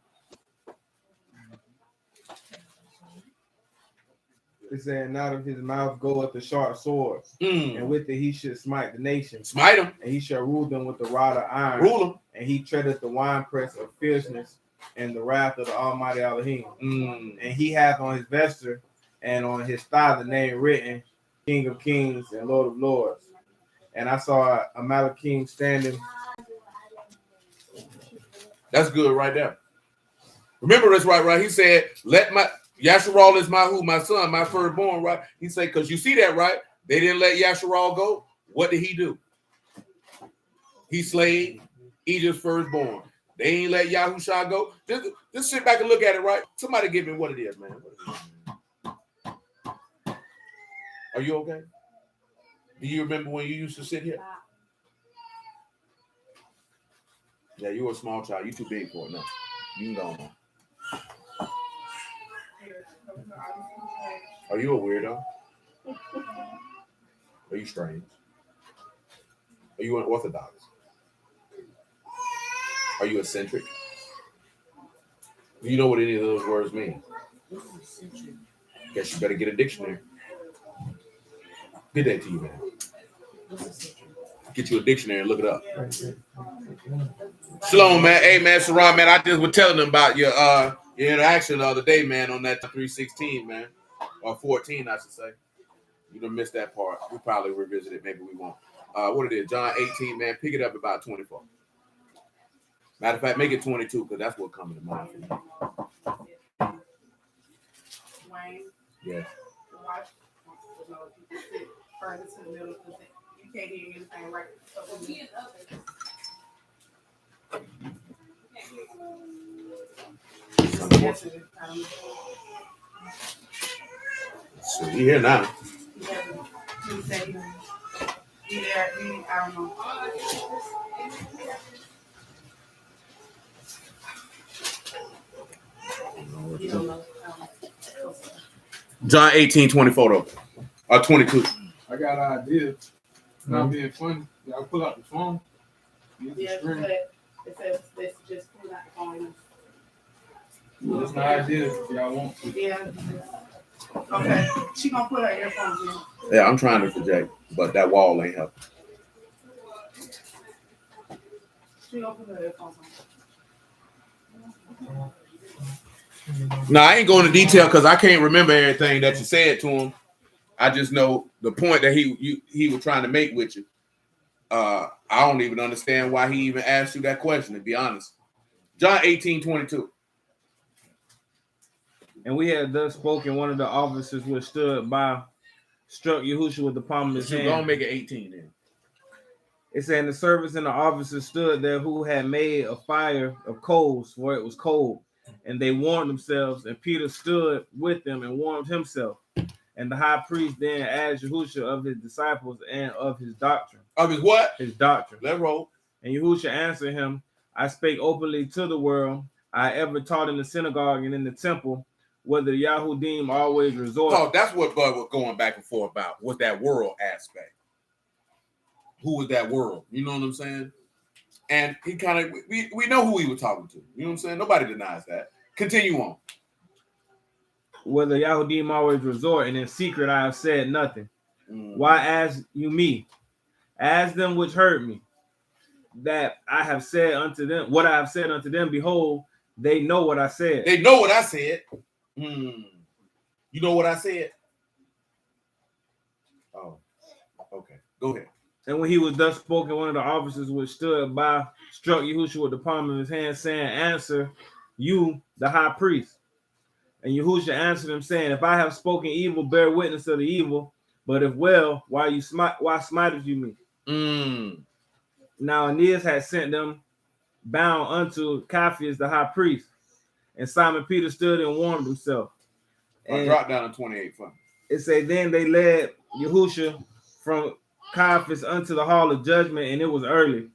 Speaker 3: It said, "Out of his mouth goeth the sharp sword, and with it he should smite the nations.
Speaker 1: Smite them.
Speaker 3: And he shall rule them with the rod of iron.
Speaker 1: Rule them.
Speaker 3: And he treadeth the winepress of fierceness and the wrath of the Almighty Elohim. And he hath on his vesture and on his thigh the name written, King of Kings and Lord of Lords. And I saw a Malachim standing."
Speaker 1: That's good right there. Remember this right? He said, Yasharal is my son, my firstborn, right? He said, because you see that, right? They didn't let Yasharal go. What did he do? He slayed Egypt's firstborn. They ain't let Yahusha go. Just sit back and look at it, right? Somebody give me what it is, man. Are you okay? Do you remember when you used to sit here? Yeah, you were a small child. You too big for it now. You can go on. Are you a weirdo? Are you strange? Are you unorthodox? Are you eccentric? Do you know what any of those words mean? Guess you better get a dictionary. Get that to you, man. Get you a dictionary and look it up. Shalom, man. Hey, man, Saran, man. I just was telling them about your interaction the other day, man, on that 3:16, man. Or 14, I should say. You done missed that part. We probably revisit it. Maybe we won't. What it is, John 18, man. Pick it up about 24. Matter of fact, make it 22, because that's what coming to mind for me.
Speaker 9: Wayne.
Speaker 1: Yeah.
Speaker 9: Watch. Sit further to the middle because you can't hear anything right.
Speaker 1: So you here now.
Speaker 9: I don't know.
Speaker 1: John 18:24 though. Or 22.
Speaker 4: I got an idea. Not being funny. Y'all pull out the phone.
Speaker 9: Yeah, but it says let's just pull out the phone.
Speaker 4: That's my idea. If y'all want to.
Speaker 9: Yeah. Okay. She gonna put her earphones in.
Speaker 1: Yeah, I'm trying to project, but that wall ain't helping.
Speaker 9: She opened her headphones on.
Speaker 1: No, I ain't going into detail because I can't remember everything that you said to him. I just know the point that he was trying to make with you. I don't even understand why he even asked you that question, to be honest. John 18:22.
Speaker 3: And we had thus spoken, one of the officers which stood by struck Yahushua with the palm of his hand.
Speaker 1: Go and make it 18 then.
Speaker 3: It said, the servants and the officers stood there who had made a fire of coals, for it was cold, and they warmed themselves, and Peter stood with them and warmed himself. And the high priest then asked Yahushua of his disciples and of his doctrine.
Speaker 1: Of his what?
Speaker 3: His doctrine.
Speaker 1: Let's roll.
Speaker 3: And Yahushua answered him, I spake openly to the world. I ever taught in the synagogue and in the temple, whether the Yahudim always resort.
Speaker 1: Oh, that's what Bud was going back and forth about, was that world aspect. Who was that world? You know what I'm saying? And he kind of, we know who he was talking to. You know what I'm saying? Nobody denies that. Continue on.
Speaker 3: Whether Yahudim always resort, and in secret I have said nothing. Why ask you me? Ask them which heard me, that I have said unto them, what I have said unto them, behold, they know what I said.
Speaker 1: They know what I said. You know what I said? Oh, okay. Go ahead.
Speaker 3: And when he was thus spoken, one of the officers which stood by struck Yahushua with the palm of his hand, saying, answer you, the high priest. And Yahushua answered him, saying, if I have spoken evil, bear witness of the evil. But if well, why smiteth you me? Now Aeneas had sent them bound unto Caiaphas the high priest. And Simon Peter stood and warmed himself.
Speaker 1: And drop down to 28 for me.
Speaker 3: It say, then they led Yahushua from Caiaphas unto the hall of judgment, and it was early.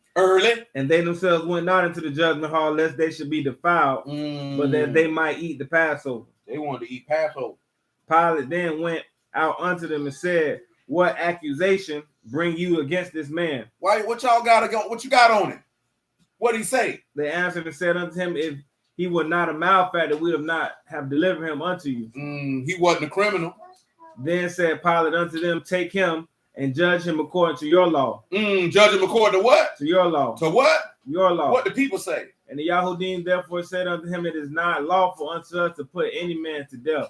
Speaker 3: And they themselves went not into the judgment hall, lest they should be defiled, but that they might eat the Passover.
Speaker 1: They wanted to eat Passover.
Speaker 3: Pilate then went out unto them and said, what accusation bring you against this man?
Speaker 1: Why? What y'all got? What you got on him? What did he say?
Speaker 3: They answered and said unto him, if he were not a malefactor, we would not have delivered him unto you.
Speaker 1: He wasn't a criminal.
Speaker 3: Then said Pilate unto them, take him and judge him according to your law.
Speaker 1: Judge him according to what?
Speaker 3: To your law.
Speaker 1: To what?
Speaker 3: Your law.
Speaker 1: What the people say?
Speaker 3: And the Yahudim therefore said unto him, it is not lawful unto us to put any man to death.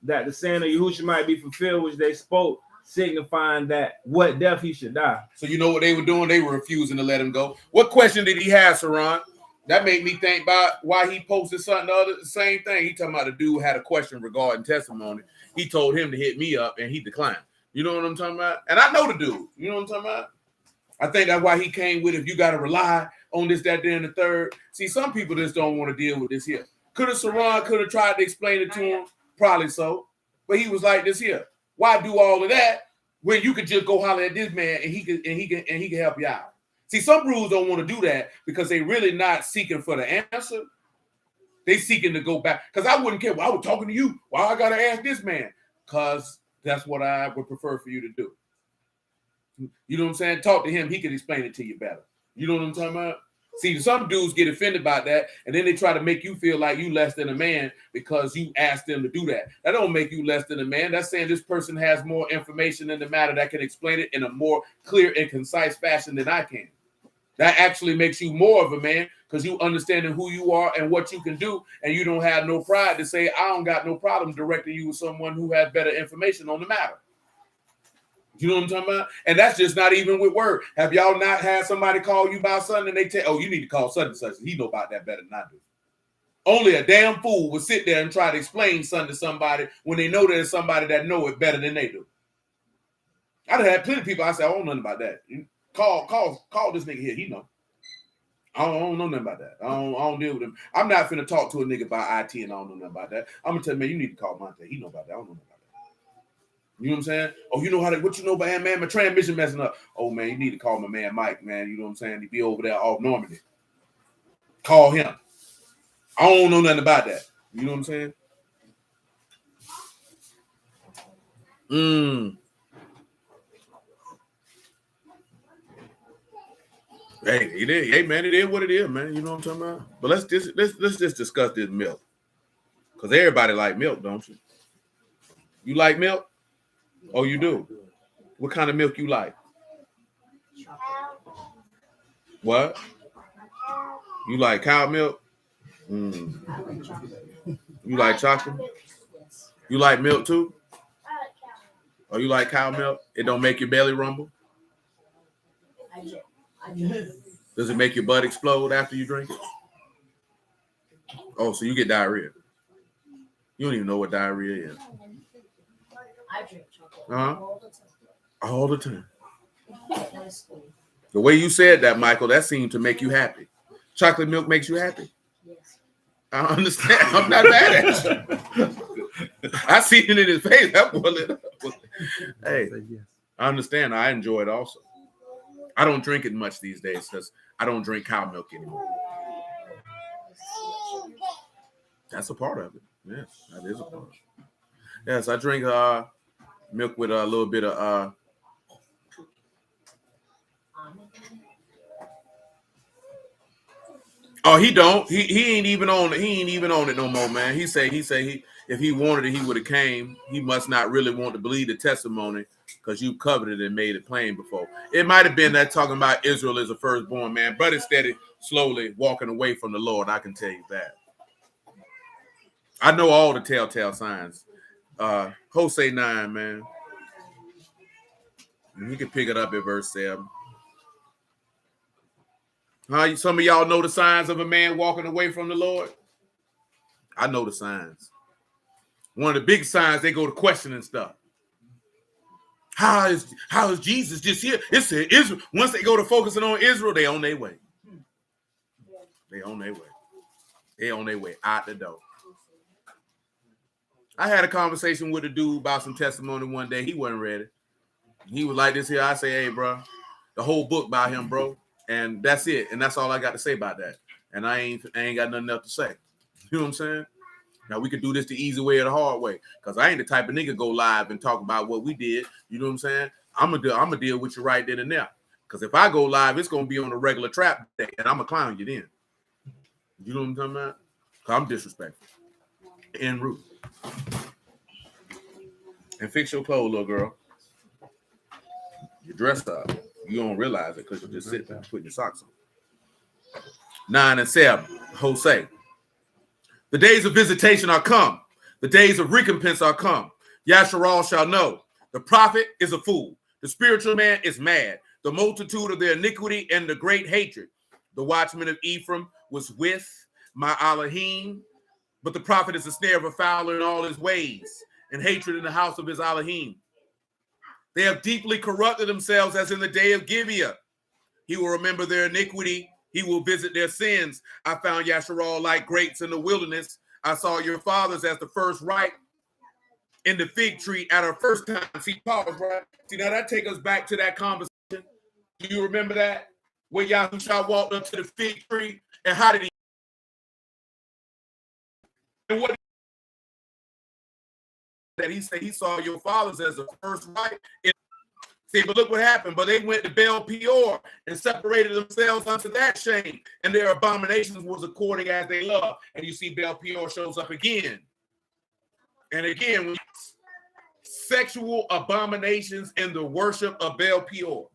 Speaker 3: That the saying of Yahushua might be fulfilled, which they spoke, signifying that what death he should die.
Speaker 1: So you know what they were doing? They were refusing to let him go. What question did he have, Saran? That made me think about why he posted something other. The same thing. He talking about the dude had a question regarding testimony. He told him to hit me up, and he declined. You know what I'm talking about? And I know the dude. You know what I'm talking about? I think that's why he came with, if you got to rely on this, that, then, the third. See, some people just don't want to deal with this here. Could have Saran could have tried to explain it to him? Probably so. But he was like this here. Why do all of that when you could just go holler at this man and he can help you out? See, some rules don't want to do that because they really not seeking for the answer. They seeking to go back. Because I wouldn't care. Well, I was talking to you. Why I gotta ask this man? Because that's what I would prefer for you to do. You know what I'm saying? Talk to him. He can explain it to you better. You know what I'm talking about? See, some dudes get offended by that, and then they try to make you feel like you less than a man because you asked them to do that. That don't make you less than a man. That's saying this person has more information in the matter that can explain it in a more clear and concise fashion than I can. That actually makes you more of a man because you understanding who you are and what you can do, and you don't have no pride to say, I don't got no problem directing you with someone who has better information on the matter. You know what I'm talking about? And that's just not even with word. Have y'all not had somebody call you about something and they tell, oh, you need to call such and such. He know about that better than I do. Only a damn fool would sit there and try to explain something to somebody when they know there's somebody that know it better than they do. I've had plenty of people, I say, I don't know nothing about that. Call this nigga here. He know. I don't know nothing about that. I don't deal with him. I'm not finna talk to a nigga about IT and I don't know nothing about that. I'm gonna tell him, man, you need to call Monte. He know about that. I don't know nothing about that. You know what I'm saying? Oh, you know what you know about him, man? My transmission messing up. Oh, man, you need to call my man Mike, man. You know what I'm saying? He be over there off Normandy. Call him. I don't know nothing about that. You know what I'm saying? Hey, it is. Hey, man, it is what it is, man. You know what I'm talking about? But let's just discuss this milk. Because everybody like milk, don't you? You like milk? Oh, you do? What kind of milk you like? What? You like cow milk? Mm. You like chocolate? You like milk too? Or you like cow milk? It don't make your belly rumble? Does it make your butt explode after you drink it? Oh, so you get diarrhea. You don't even know what diarrhea is. All the time. The way you said that, Michael, that seemed to make you happy. Chocolate milk makes you happy? I understand. I'm not mad at you. I see it in his face. That boy lit up. Hey, I understand. I enjoy it also. I don't drink it much these days because I don't drink cow milk anymore. That's a part of it. Yes, that is a part of it. Yes, I drink milk with a little bit of Oh, he don't. He ain't even on it. He ain't even on it no more, man. He say if he wanted it, he would have came. He must not really want to believe the testimony because you covered it and made it plain before. It might have been that talking about Israel as a firstborn man, but instead of slowly walking away from the Lord. I can tell you that. I know all the telltale signs. Hosea 9, man. You can pick it up at verse 7. Some of y'all know the signs of a man walking away from the Lord? I know the signs. One of the big signs, they go to questioning stuff. How is Jesus just here? It said Israel. Once they go to focusing on Israel, they on their way. They on their way. They on their way out the door. I had a conversation with a dude about some testimony one day. He wasn't ready. He was like this here. I say, hey, bro, the whole book about him, bro. And that's it. And that's all I got to say about that. And I ain't got nothing else to say. You know what I'm saying? Now we could do this the easy way or the hard way. Because I ain't the type of nigga go live and talk about what we did. You know what I'm saying? I'm gonna deal with you right then and there. Because if I go live, it's gonna be on a regular trap day, and I'm gonna clown you then. You know what I'm talking about? Because I'm disrespectful and rude. And fix your clothes, little girl. You're dressed up. You don't realize it because you just sit there putting your socks on. 9 and 7, Hosea. The days of visitation are come. The days of recompense are come. Yasharal shall know. The prophet is a fool. The spiritual man is mad. The multitude of their iniquity and the great hatred. The watchman of Ephraim was with my Elohim, but the prophet is a snare of a fowler in all his ways, and hatred in the house of his Elohim. They have deeply corrupted themselves as in the day of Gibeah. He will remember their iniquity. He will visit their sins. I found Yasharal like grapes in the wilderness. I saw your fathers as the first ripe in the fig tree at our first time. See, pause, right? See, now that takes us back to that conversation. Do you remember that? Where Yahushua walked up to the fig tree, and how did he? And what that he said he saw your fathers as the first ripe. See, but look what happened. But they went to Baal Peor and separated themselves unto that shame. And their abominations was according as they love. And you see Baal Peor shows up again. And again, sexual abominations in the worship of Baal Peor.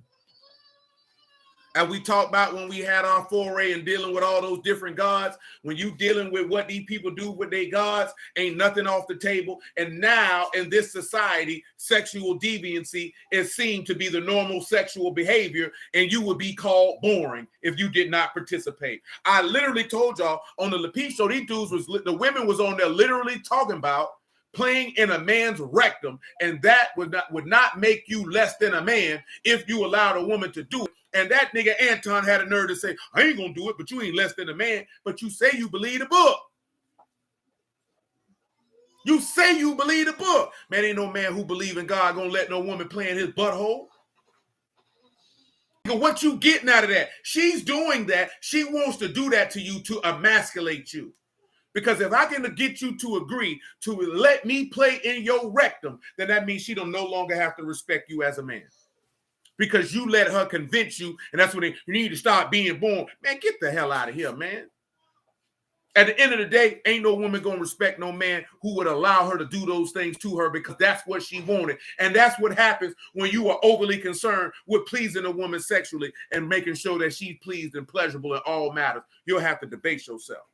Speaker 1: And we talked about when we had our foray and dealing with all those different gods. When you dealing with what these people do with their gods, ain't nothing off the table. And now in this society, sexual deviancy is seen to be the normal sexual behavior, and you would be called boring if you did not participate. I literally told y'all on the Lapis show, these dudes the women was on there literally talking about playing in a man's rectum, and that would not make you less than a man if you allowed a woman to do it. And that nigga Anton had a nerve to say, I ain't gonna do it, but you ain't less than a man. But you say you believe the book. You say you believe the book. Man, ain't no man who believe in God gonna let no woman play in his butthole. What you getting out of that? She's doing that. She wants to do that to you to emasculate you. Because if I can get you to agree to let me play in your rectum, then that means she don't no longer have to respect you as a man. Because you let her convince you, and that's when you need to start being born. Man, get the hell out of here, man. At the end of the day, ain't no woman gonna respect no man who would allow her to do those things to her because that's what she wanted. And that's what happens when you are overly concerned with pleasing a woman sexually and making sure that she's pleased and pleasurable in all matters. You'll have to debase yourself.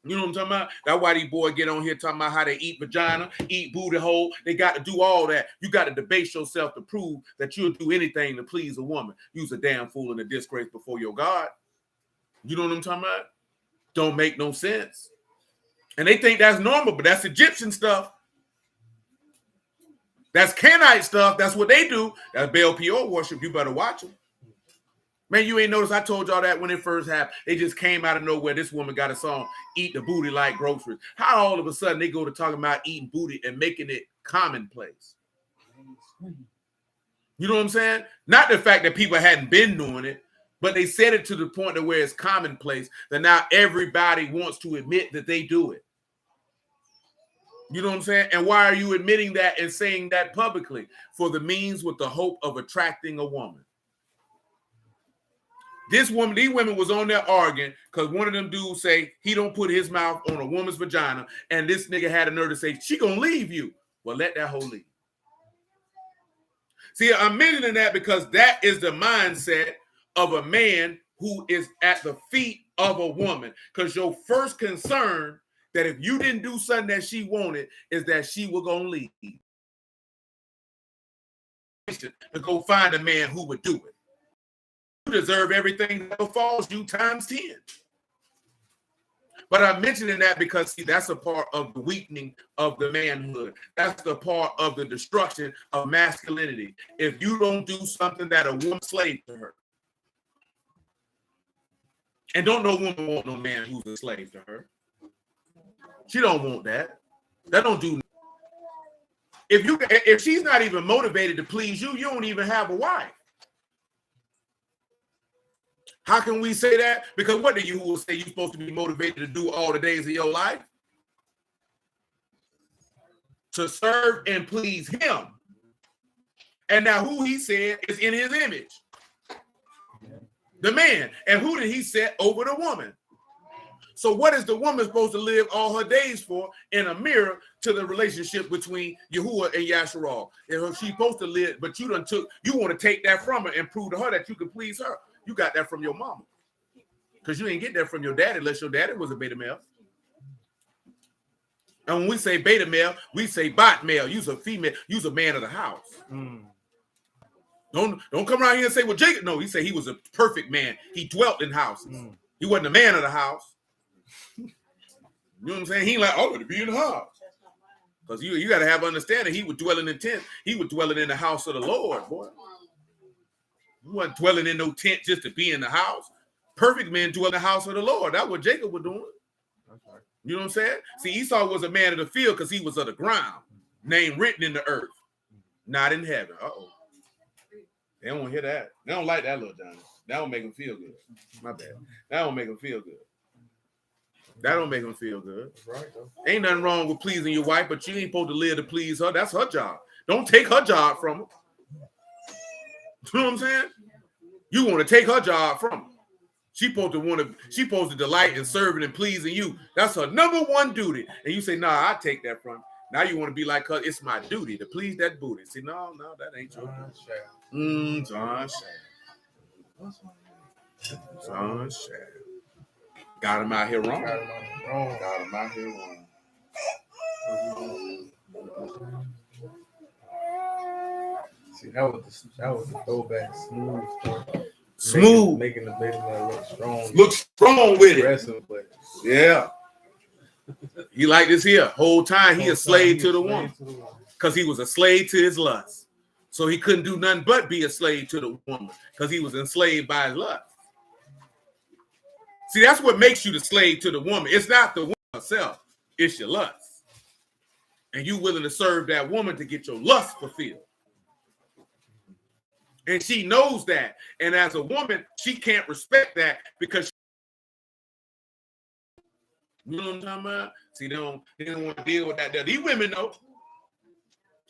Speaker 1: You know what I'm talking about? That's why these boys get on here talking about how they eat vagina, eat booty hole. They got to do all that. You got to debase yourself to prove that you'll do anything to please a woman. You's a damn fool and a disgrace before your God. You know what I'm talking about? Don't make no sense. And they think that's normal, but that's Egyptian stuff. That's Canaanite stuff. That's what they do. That's Baal Peor worship. You better watch them. Man, you ain't noticed I told y'all that when it first happened. They just came out of nowhere. This woman got a song, Eat the Booty Like Groceries. How all of a sudden they go to talking about eating booty and making it commonplace? You know what I'm saying? Not the fact that people hadn't been doing it, but they said it to the point of where it's commonplace that now everybody wants to admit that they do it. You know what I'm saying? And why are you admitting that and saying that publicly? For the means with the hope of attracting a woman. This woman, these women was on there arguing because one of them dudes say he don't put his mouth on a woman's vagina, and this nigga had a nerve to say, she gonna leave you. Well, let that hoe leave. See, I'm mentioning that because that is the mindset of a man who is at the feet of a woman. Because your first concern that if you didn't do something that she wanted is that she was gonna leave. To go find a man who would do it. You deserve everything that falls you times 10. But I'm mentioning that because, see, that's a part of the weakening of the manhood. That's the part of the destruction of masculinity. If you don't do something that a woman slave to her. And don't no woman want no man who's a slave to her. She don't want that. That don't do nothing. If she's not even motivated to please you, you don't even have a wife. How can we say that? Because what do you will say you're supposed to be motivated to do all the days of your life? To serve and please him. And now who he said is in his image? The man. And who did he set over the woman? So what is the woman supposed to live all her days for in a mirror to the relationship between Yahuwah and Yasharal? And she's supposed to live, but you want to take that from her and prove to her that you can please her. You got that from your mama. Because you ain't get that from your daddy unless your daddy was a beta male. And when we say beta male, we say bot male. You's a female. You's a man of the house. Don't come around here and say, well, Jacob. No, he said he was a perfect man. He dwelt in houses. He wasn't a man of the house. You know what I'm saying? He ain't like, oh, to be in the house. Because you got to have understanding. He was dwelling in tent. He was dwelling in the house of the Lord, boy. You wasn't dwelling in no tent just to be in the house. Perfect men dwell in the house of the Lord. That's what Jacob was doing. You know what I'm saying? See, Esau was a man of the field because he was of the ground. Name written in the earth. Not in heaven. Uh-oh. They don't want to hear that. They don't like that, little Johnny. That don't make them feel good. My bad. That don't make them feel good. That don't make them feel good.
Speaker 7: Right, though.
Speaker 1: Ain't nothing wrong with pleasing your wife, but you ain't supposed to live to please her. That's her job. Don't take her job from her. You know what I'm saying? You want to take her job from her. She's supposed to delight in serving and pleasing you. That's her number one duty. And you say, nah, I take that from her. Now you want to be like her. It's my duty to please that booty. See, no, that ain't your duty. John Shad. John Shad. Got him out here wrong. Got him out here wrong.
Speaker 7: See, that was the throwback,
Speaker 1: smooth,
Speaker 7: making the beta male look strong.
Speaker 1: Look strong with it.
Speaker 7: But
Speaker 1: yeah. He like this here. Whole time he a slave to the woman. Because he was a slave to his lust. So he couldn't do nothing but be a slave to the woman. Because he was enslaved by his lust. See, that's what makes you the slave to the woman. It's not the woman herself. It's your lust. And you willing to serve that woman to get your lust fulfilled. And she knows that. And as a woman, she can't respect that because you know what I'm talking about? See, they don't want to deal with that. These women know.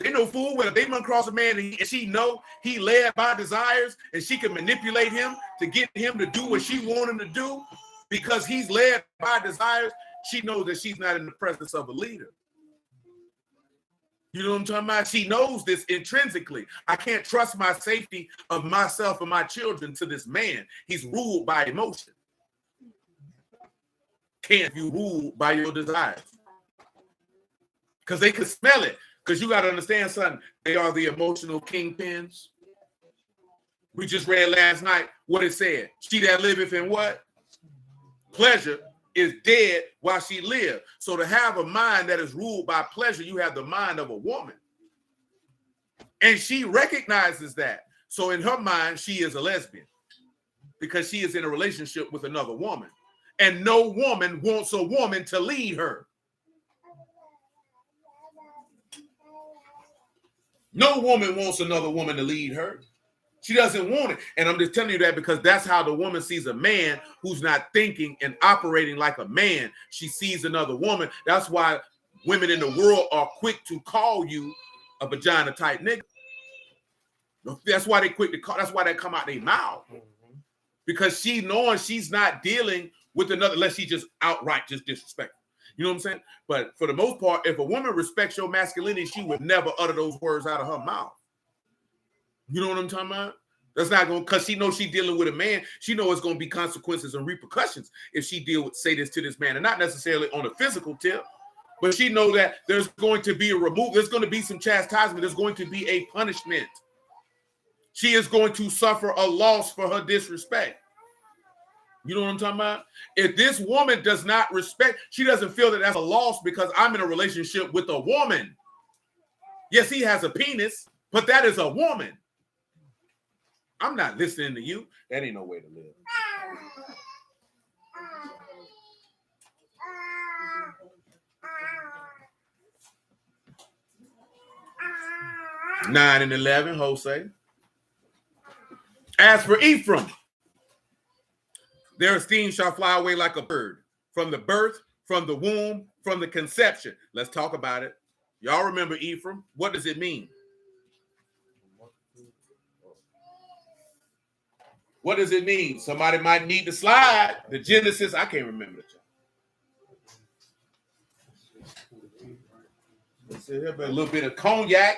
Speaker 1: They know full well. They run across a man and she know he led by desires and she can manipulate him to get him to do what she want him to do. because he's led by desires, she knows that she's not in the presence of a leader. You know what I'm talking about? She knows this intrinsically. I can't trust my safety of myself and my children to this man. He's ruled by emotion. Can't you ruled by your desires? Because they can smell it. Because you got to understand something. They are the emotional kingpins. We just read last night what it said. She that liveth in what? Pleasure is dead while she lived. So to have a mind that is ruled by pleasure, you have the mind of a woman. And she recognizes that. So in her mind, she is a lesbian because she is in a relationship with another woman. And no woman wants a woman to lead her. No woman wants another woman to lead her. She doesn't want it. And I'm just telling you that because that's how the woman sees a man who's not thinking and operating like a man. She sees another woman. That's why women in the world are quick to call you a vagina type nigga. That's why they quick to call. That's why they come out their mouth. Because she knowing she's not dealing with another, unless she just outright just disrespectful. You know what I'm saying? But for the most part, if a woman respects your masculinity, she would never utter those words out of her mouth. You know what I'm talking about? That's not going, because she knows she's dealing with a man. She knows it's going to be consequences and repercussions if she say this to this man, and not necessarily on a physical tip, but she knows that there's going to be a removal. There's going to be some chastisement. There's going to be a punishment. She is going to suffer a loss for her disrespect. You know what I'm talking about? If this woman does not respect, she doesn't feel that that's a loss because I'm in a relationship with a woman. Yes, he has a penis, but that is a woman. I'm not listening to you. That ain't no way to live. 9 and 11, Jose. As for Ephraim, their esteem shall fly away like a bird from the birth, from the womb, from the conception. Let's talk about it. Y'all remember Ephraim? What does it mean? What does it mean? Somebody might need to slide. The Genesis, I can't remember the child. Let's see here, a little bit of cognac.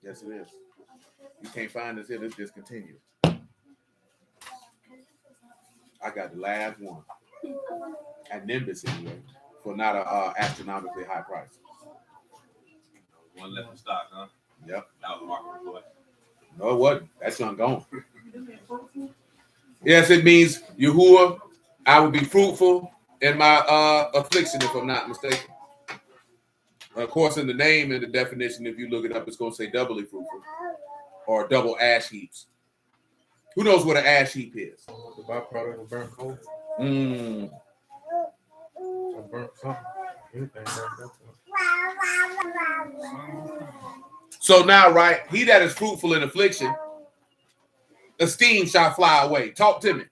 Speaker 1: Yes, it is. You can't find this here. Let's discontinue. I got the last one. At Nimbus anyway, for not a astronomically high price.
Speaker 6: One left in stock, huh?
Speaker 1: Yep.
Speaker 6: That was market report.
Speaker 1: No, it wasn't. That's gone. Yes, it means Yahuwah, I will be fruitful in my affliction, if I'm not mistaken. Of course, in the name and the definition, if you look it up, it's going to say doubly fruitful or double ash heaps. Who knows what an ash heap is?
Speaker 7: The byproduct of burnt coal. Or burnt something. Anything burnt up.
Speaker 1: So now, right, he that is fruitful in affliction, esteem shall fly away. Talk to me.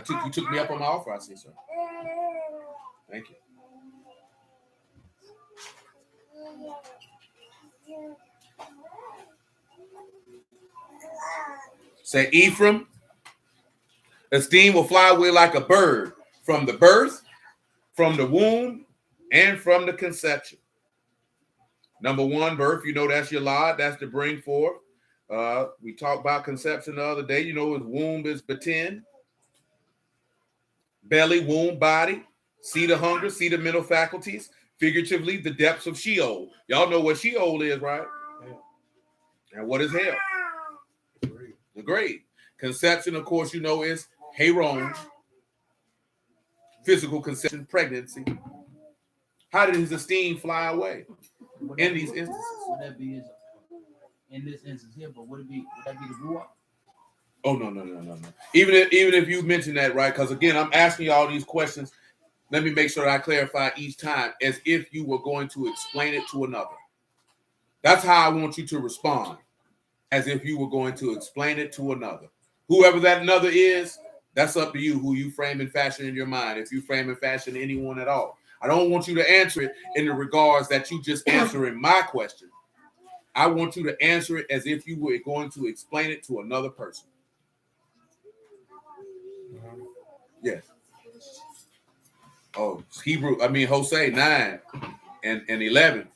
Speaker 1: You took me up on my offer, I see, sir. Thank you. Say Ephraim, esteem will fly away like a bird from the birth, from the womb, and from the conception. Number one, birth, you know that's your lot, that's to bring forth. We talked about conception the other day. You know his womb is batin. Belly, womb, body. See the hunger, see the mental faculties. Figuratively, the depths of Sheol. Y'all know what Sheol is, right? Yeah. And what is hell? The grave. Conception, of course, you know, is Heron. Physical conception, pregnancy. How did his esteem fly away in these instances?
Speaker 8: Would that be in this instance here? But would that be the ruach?
Speaker 1: Oh, no. Even if you mention that, right? Because again, I'm asking you all these questions. Let me make sure that I clarify each time as if you were going to explain it to another. That's how I want you to respond, as if you were going to explain it to another. Whoever that another is, that's up to you, who you frame and fashion in your mind, if you frame and fashion anyone at all. I don't want you to answer it in the regards that you just answering my question. I want you to answer it as if you were going to explain it to another person. Yes. Oh, Hosea 9 and 11.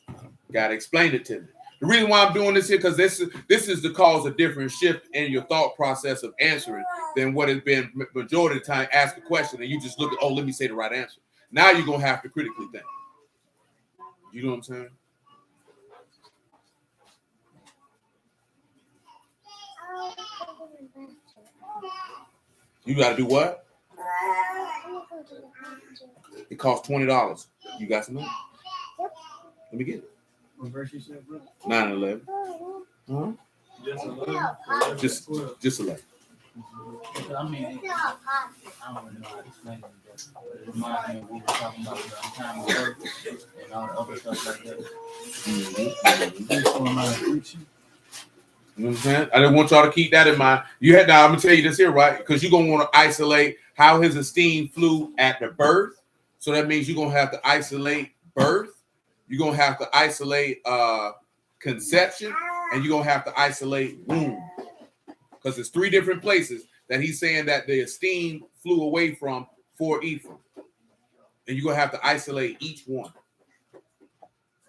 Speaker 1: Gotta explain it to me. The reason why I'm doing this here, because this is to cause a different shift in your thought process of answering than what has been majority of the time. Ask a question and you just look at, let me say the right answer. Now you're gonna have to critically think. You know what I'm saying? You gotta do what? It costs $20. You got some money? Let me get it.
Speaker 2: What verse you said, bro?
Speaker 1: 9 and 11. Huh?
Speaker 4: Just 11.
Speaker 1: Just 11.
Speaker 8: I mean, I don't really know how to explain it, but it reminds me of what we were talking about with time of work and all the other stuff like that.
Speaker 1: You know what I'm saying? I didn't want y'all to keep that in mind. I'm gonna tell you this here, right? Because you're gonna want to isolate how his esteem flew at the birth. So that means you're gonna have to isolate birth. You're gonna have to isolate conception, and you're gonna have to isolate womb. Because it's 3 different places that he's saying that the esteem flew away from for Ephraim. And you're gonna have to isolate each one.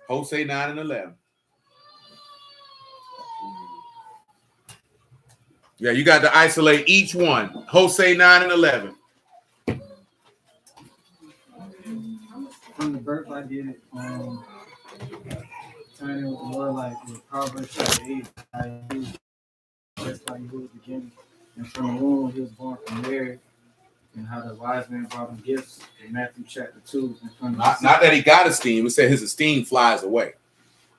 Speaker 1: Hosea 9 and 11. Yeah, you got to isolate each one. Hosea 9 and 11.
Speaker 2: From the birth, I did it. Turning with the Lord, like with Proverbs chapter 8. That's how he was beginning. And from the womb, he was born from Mary. And how the wise man brought him gifts in Matthew chapter 2. And from
Speaker 1: Not that he got esteem. It said his esteem flies away.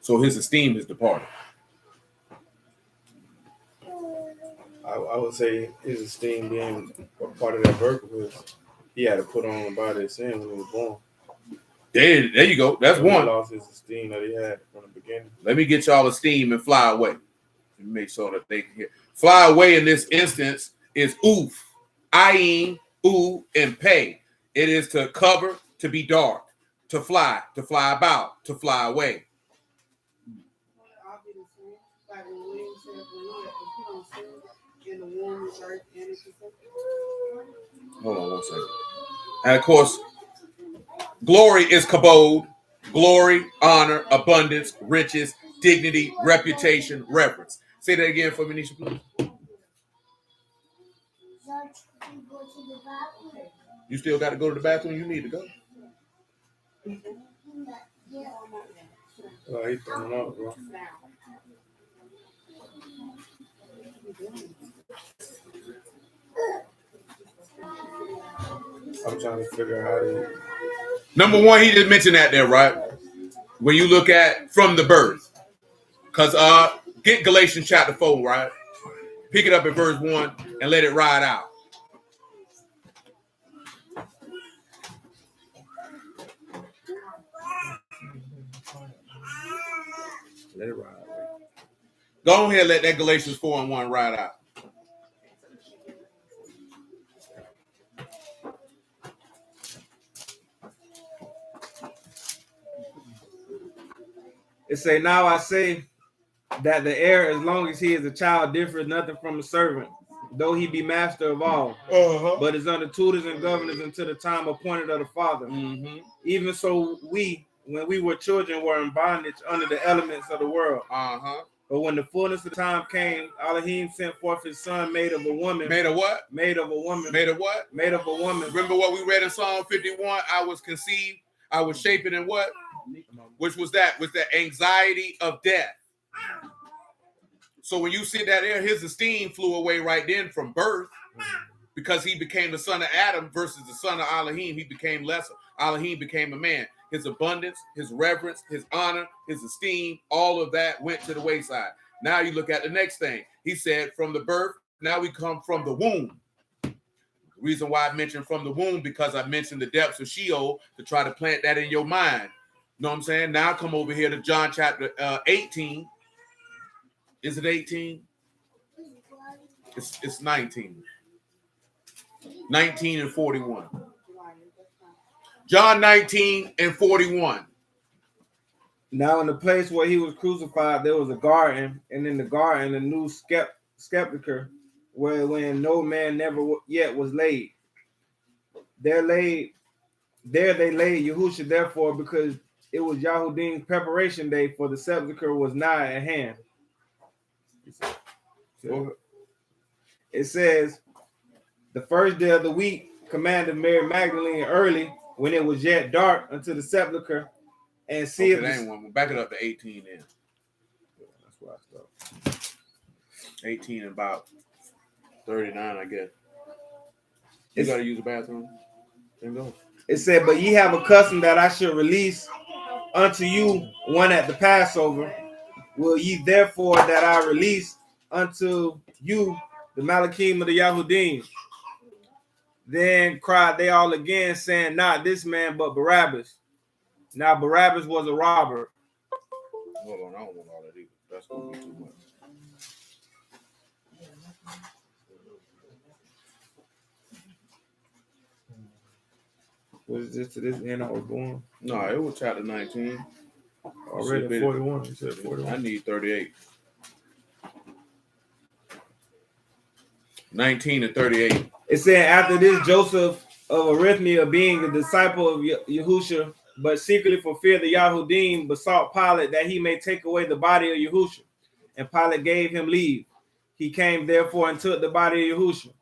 Speaker 1: So his esteem is departed.
Speaker 7: I would say his esteem being a part of that birth was he had to put on a body of sin when he was born.
Speaker 1: There you go. That's
Speaker 7: so
Speaker 1: one.
Speaker 7: He lost his esteem that he had from the beginning.
Speaker 1: Let me get y'all esteem and fly away. Let me make sure that they can hear. Fly away in this instance is oof, ayin, oo, and pay. It is to cover, to be dark, to fly about, to fly away.
Speaker 9: Like when William said, when you put on sin in the womb, the earth, and it's
Speaker 1: Hold on 1 second. And of course, glory is kabod, glory, honor, abundance, riches, dignity, reputation, reverence. Say that again for me, Nisha, please. You still got to go to the bathroom? You need to go.
Speaker 7: Oh, he throwing up, bro. I'm trying to figure out how to.
Speaker 1: Number one, he just mentioned that there, right? When you look at from the birth. Because get Galatians chapter 4, right? Pick it up at verse 1 and let it ride out. Let it ride out. Go ahead and let that Galatians 4 and 1 ride out.
Speaker 3: It say, now I say that the heir, as long as he is a child, differs nothing from a servant, though he be master of all, but is under tutors and governors until the time appointed of the Father. Even so we, when we were children, were in bondage under the elements of the world. But when the fullness of time came, Elohim sent forth his son, made of a woman.
Speaker 1: Made of what?
Speaker 3: Made of a woman.
Speaker 1: Made of what?
Speaker 3: Made of a woman.
Speaker 1: Remember what we read in Psalm 51? I was conceived, I was shapen in what? Which was that? Was the anxiety of death. So when you see that there, his esteem flew away right then from birth because he became the son of Adam versus the son of Elohim. He became lesser. Elohim became a man. His abundance, his reverence, his honor, his esteem, all of that went to the wayside. Now you look at the next thing. He said from the birth, now we come from the womb. The reason why I mentioned from the womb, because I mentioned the depths of Sheol to try to plant that in your mind. You know what I'm saying? Now come over here to John chapter 18. Is it 18? It's 19. 19 and 41. John 19 and 41.
Speaker 3: Now in the place where he was crucified, there was a garden, and in the garden a new sepulchre, wherein no man never yet was laid. There they laid Yahusha, therefore, because it was Yahudim's preparation day, for the sepulchre was nigh at hand. It says, the first day of the week commanded Mary Magdalene early, when it was yet dark, unto the sepulchre, and see
Speaker 1: okay, if one. Back it up to 18 then.
Speaker 3: That's where I stopped.
Speaker 1: 18 and about 39, I guess. You got to use the bathroom? Then go.
Speaker 3: It said, but ye have a custom that I should release unto you one at the Passover. Will ye therefore that I release unto you the Malachim of the Yahudim? Then cried they all again, saying, not this man, but Barabbas. Now Barabbas was a robber.
Speaker 1: Hold on, I don't want all that either. That's going to be too much.
Speaker 3: Was this to this end I was going?
Speaker 1: No, it was chapter 19.
Speaker 3: Already 41. You said 41.
Speaker 1: I need 38. 19 and 38.
Speaker 3: It said, after this, Joseph of Arimathea, being the disciple of Yahusha, but secretly for fear the Yahudim, besought Pilate that he may take away the body of Yahusha. And Pilate gave him leave. He came therefore and took the body of Yahusha.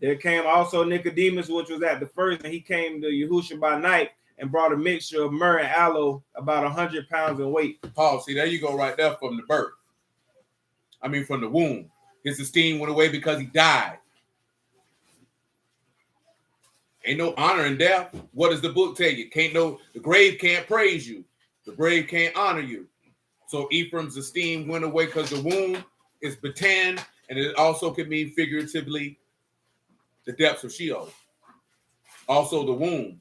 Speaker 3: There came also Nicodemus, which was at the first, and he came to Yahusha by night and brought a mixture of myrrh and aloe, about 100 pounds in weight.
Speaker 1: Paul, see, there you go right there from the birth. I mean, from the womb. His esteem went away because he died. Ain't no honor in death. What does the book tell you? The grave can't praise you. The grave can't honor you. So Ephraim's esteem went away because the womb is Batan, and it also could mean figuratively the depths of Sheol. Also the womb,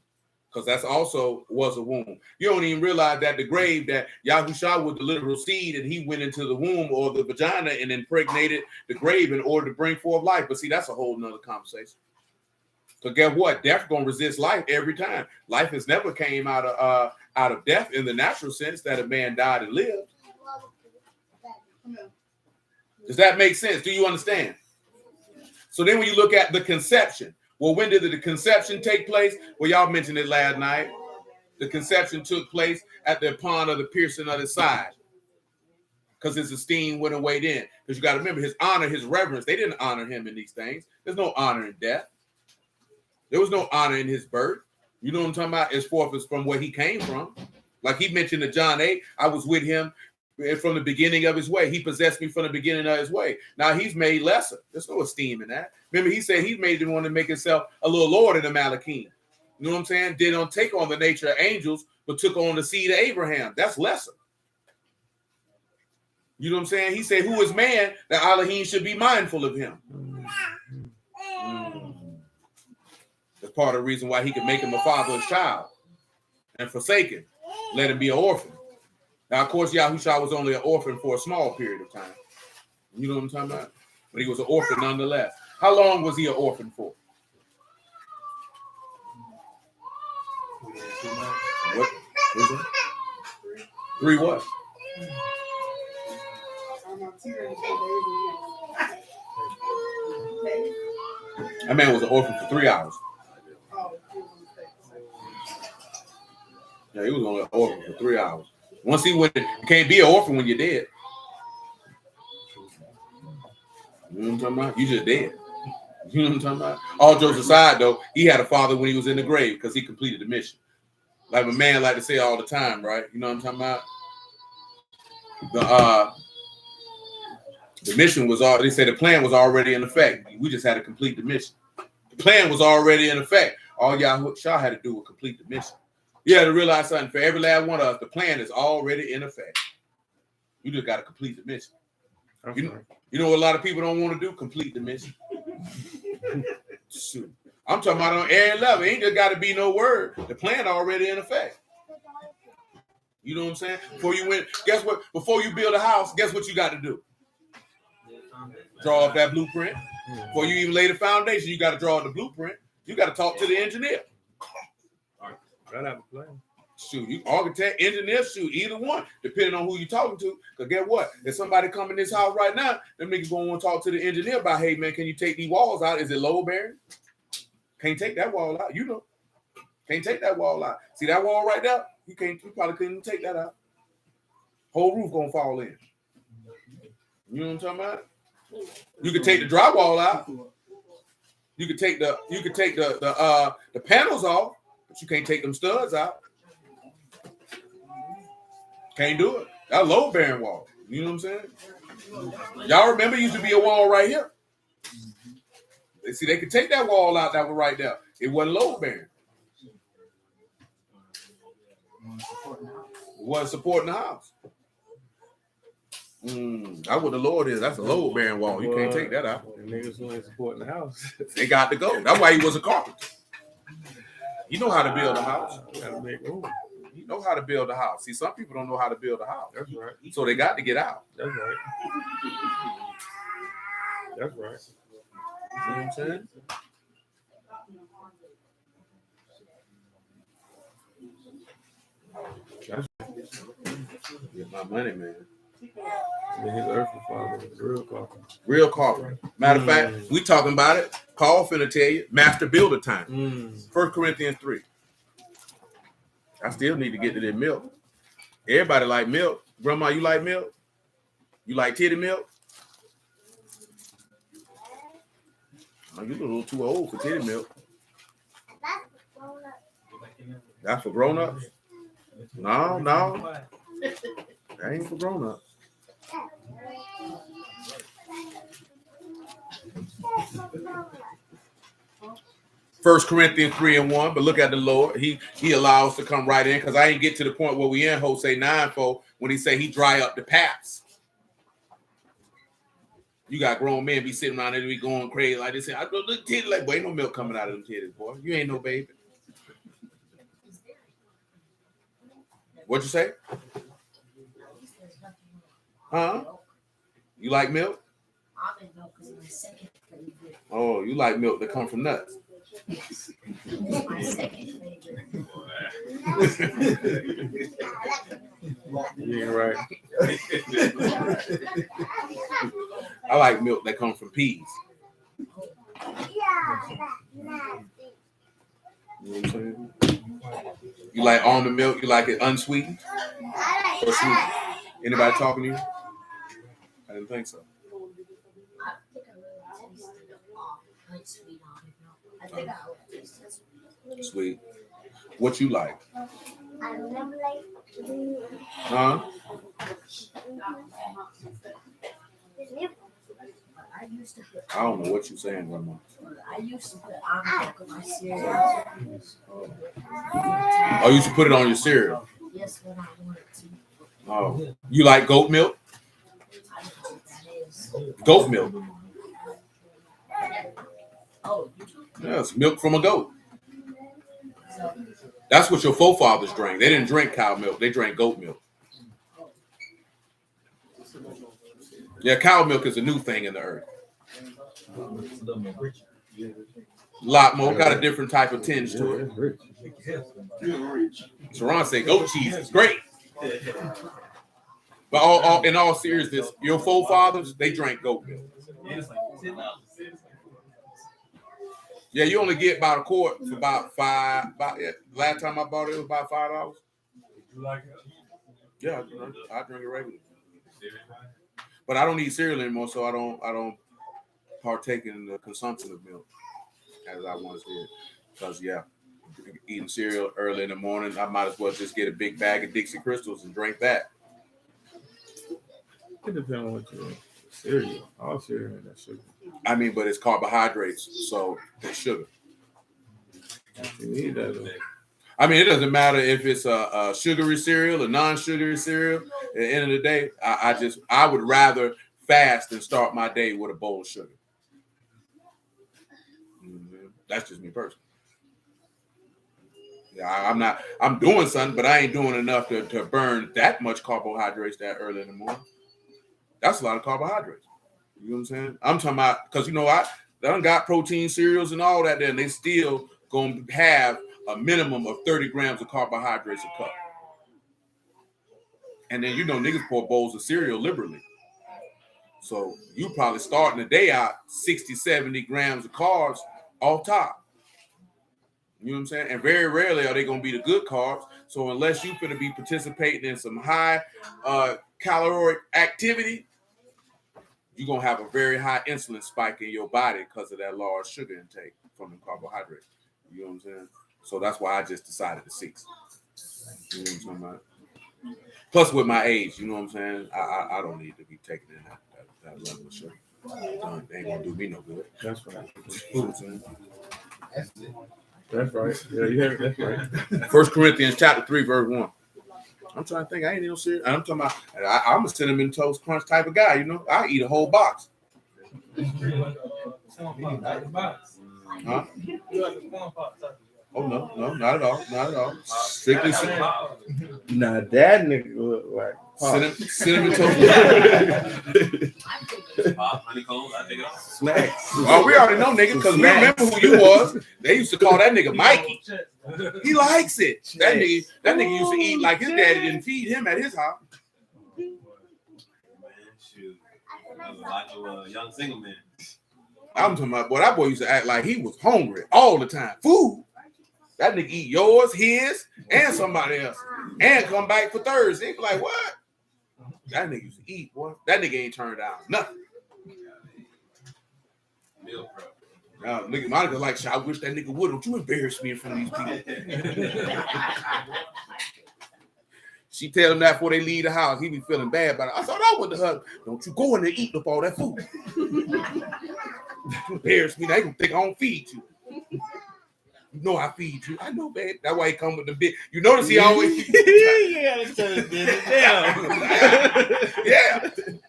Speaker 1: because that's also was a womb. You don't even realize that the grave, that Yahusha was the literal seed, and he went into the womb or the vagina and impregnated the grave in order to bring forth life. But see, that's a whole nother conversation. So guess what? Death gonna resist life every time. Life has never came out of death in the natural sense that a man died and lived. Does that make sense? Do you understand? So then when you look at the conception, well, when did the conception take place? Well, y'all mentioned it last night. The conception took place at the upon of the piercing of the side, because his esteem went away then. Because you got to remember, his honor, his reverence, they didn't honor him in these things. There's no honor in death. There was no honor in his birth. You know what I'm talking about? As forth as from where he came from. Like he mentioned in John 8, I was with him from the beginning of his way. He possessed me from the beginning of his way. Now he's made lesser. There's no esteem in that. Remember, he said he made him want to make himself a little Lord in the Malachim. You know what I'm saying? Didn't take on the nature of angels, but took on the seed of Abraham. That's lesser. You know what I'm saying? He said, who is man that Elohim should be mindful of him? That's part of the reason why he could make him a fatherless child and forsaken. Let him be an orphan. Now, of course, Yahusha was only an orphan for a small period of time. You know what I'm talking about? But he was an orphan nonetheless. How long was he an orphan for? What is it? 3 what? That man was an orphan for 3 hours. Yeah, he was only an orphan for 3 hours. Once he went, you can't be an orphan when you're dead. You know what I'm talking about? You just dead. You know what I'm talking about? All jokes aside, though, he had a father when he was in the grave because he completed the mission. Like a man like to say all the time, right? You know what I'm talking about? The mission was all. They say the plan was already in effect. We just had to complete the mission. The plan was already in effect. All Yahusha had to do was complete the mission. You had to realize something. For every last one of us, the plan is already in effect. You just got to complete the mission. You know what a lot of people don't want to do? Complete the mission. Shoot. I'm talking about on every level. Ain't just got to be no word. The plan already in effect. You know what I'm saying? Before you went, guess what? Before you build a house, guess what you got to do? Draw up that blueprint. Before you even lay the foundation, you got to draw the blueprint. You got to talk to the engineer.
Speaker 7: Gotta have a plan.
Speaker 1: Shoot, you architect, engineer, shoot, either one, depending on who you're talking to. Because get what? If somebody come in this house right now, them niggas gonna want to talk to the engineer about, hey man, can you take these walls out? Is it load bearing? Can't take that wall out. You know, can't take that wall out. See that wall right there? You probably couldn't even take that out. Whole roof gonna fall in. You know what I'm talking about? You could take the drywall out. You could take the panels off, but you can't take them studs out. Can't do it. That load bearing wall. You know what I'm saying? Y'all remember it used to be a wall right here. See, they could take that wall out that was right there. It wasn't load bearing. It wasn't supporting the house. That's what the Lord is. That's a load bearing wall. You can't take that out.
Speaker 7: The niggas who ain't supporting the house.
Speaker 1: They got to go. That's why he was a carpenter. You know how to build a house.
Speaker 7: Gotta make room.
Speaker 1: You know how to build a house. See, some people don't know how to build a house.
Speaker 7: That's right.
Speaker 1: So they got to get out.
Speaker 7: That's right. That's right.
Speaker 1: You know what I'm saying? Get my money, man.
Speaker 7: And his earthly father was real carpenter.
Speaker 1: Real carpenter. Matter of fact, we talking about it. Carl finna tell you, master builder time. 1 Corinthians 3. I still need to get to that milk. Everybody like milk. Grandma, you like milk? You like titty milk? Oh, you're a little too old for titty milk. That's for grown-ups? No. That ain't for grown-ups. 1 Corinthians 3:1, but look at the Lord. He allows us to come right in because I ain't get to the point where we in Hosea 9:4 when he say he dry up the paths. You got grown men be sitting around there be going crazy like this. I go look titty like, boy, ain't no milk coming out of them titties, boy. You ain't no baby. What'd you say? Huh? You like milk? Oh, you like milk that come from nuts.
Speaker 10: My second favorite.
Speaker 7: You ain't right.
Speaker 1: I like milk that comes from peas. You know what I'm saying? You like almond milk? You like it unsweetened or sweet? Anybody talking to you? I didn't think so.
Speaker 10: I think I really tasted unsweet almond milk. I think I would taste it.
Speaker 1: Sweet. What you like?
Speaker 10: I remember like.
Speaker 1: Huh?
Speaker 10: I used to put.
Speaker 1: I don't know what you're saying, Grandma.
Speaker 10: I used to put almond milk in my cereal.
Speaker 1: Oh, you used to put it on your cereal.
Speaker 10: Yes, when I wanted to.
Speaker 1: Oh, you like goat milk?
Speaker 10: I don't know what that is.
Speaker 1: Goat milk.
Speaker 10: Oh, you do?
Speaker 1: Yes, milk from a goat. That's what your forefathers drank. They didn't drink cow milk. They drank goat milk. Yeah, cow milk is a new thing in the earth. A lot more. Got a different type of tinge to it. Sharon said goat cheese is great. But in all seriousness, your forefathers, they drank goat milk. Yeah, you only get about a quart for about $5. Last time I bought it, it was about $5.
Speaker 5: You like it?
Speaker 1: Yeah, I drink it regularly. But I don't eat cereal anymore, so I don't partake in the consumption of milk as I once did. Because eating cereal early in the morning, I might as well just get a big bag of Dixie Crystals and drink that.
Speaker 7: It depends on what you eat. Cereal. All cereal and that sugar.
Speaker 1: I mean, but it's carbohydrates, so it's sugar.
Speaker 7: You need that.
Speaker 1: I mean, it doesn't matter if it's a sugary cereal, a non-sugary cereal. At the end of the day, I would rather fast than start my day with a bowl of sugar. That's just me personally. Yeah, I'm doing something, but I ain't doing enough to burn that much carbohydrates that early in the morning. That's a lot of carbohydrates. You know what I'm saying? I'm talking about, because I done got protein cereals and all that there, and they still gonna have a minimum of 30 grams of carbohydrates a cup. And then, niggas pour bowls of cereal liberally. So you probably starting the day out 60, 70 grams of carbs off top. You know what I'm saying? And very rarely are they going to be the good carbs. So unless you're going to be participating in some high caloric activity, you're going to have a very high insulin spike in your body because of that large sugar intake from the carbohydrates. You know what I'm saying? So that's why I just decided to 6. You know what I'm talking about? Plus with my age, you know what I'm saying? I don't need to be taking in that level of sugar. They ain't going to do me no good.
Speaker 7: That's right.
Speaker 1: You know what I'm saying?
Speaker 7: That's right. Yeah, that's right.
Speaker 1: 1 Corinthians chapter 3, verse 1. I'm trying to think. I ain't even serious. I'm talking about. I'm a cinnamon toast crunch type of guy. I eat a whole box. Huh? Oh no, not at all, not at all. Strictly
Speaker 7: Nah, that nigga look like
Speaker 1: cinnamon toast.
Speaker 6: Honeycomb, I think
Speaker 7: snacks.
Speaker 1: Oh, we already know, nigga, because we remember who you was. They used to call that nigga Mikey. He likes it. That nigga used to eat like his daddy didn't feed him at his house.
Speaker 6: Man, shoot. That was like a young single man.
Speaker 1: I'm talking about, boy, that boy used to act like he was hungry all the time. Food. That nigga eat yours, his, and somebody else. And come back for Thursday. Like, what? That nigga used to eat, boy. That nigga ain't turned down nothing.
Speaker 6: Meal prep.
Speaker 1: Now, nigga, Monica like, I wish that nigga would. Don't you embarrass me in front of these people. She tell him that before they leave the house. He be feeling bad about it. I thought I went to her. Don't you go in there eating up all that food. You embarrass me. They gonna think I don't feed you. You know I feed you. I know, man. That's why he come with the big. You notice he always.
Speaker 7: Yeah.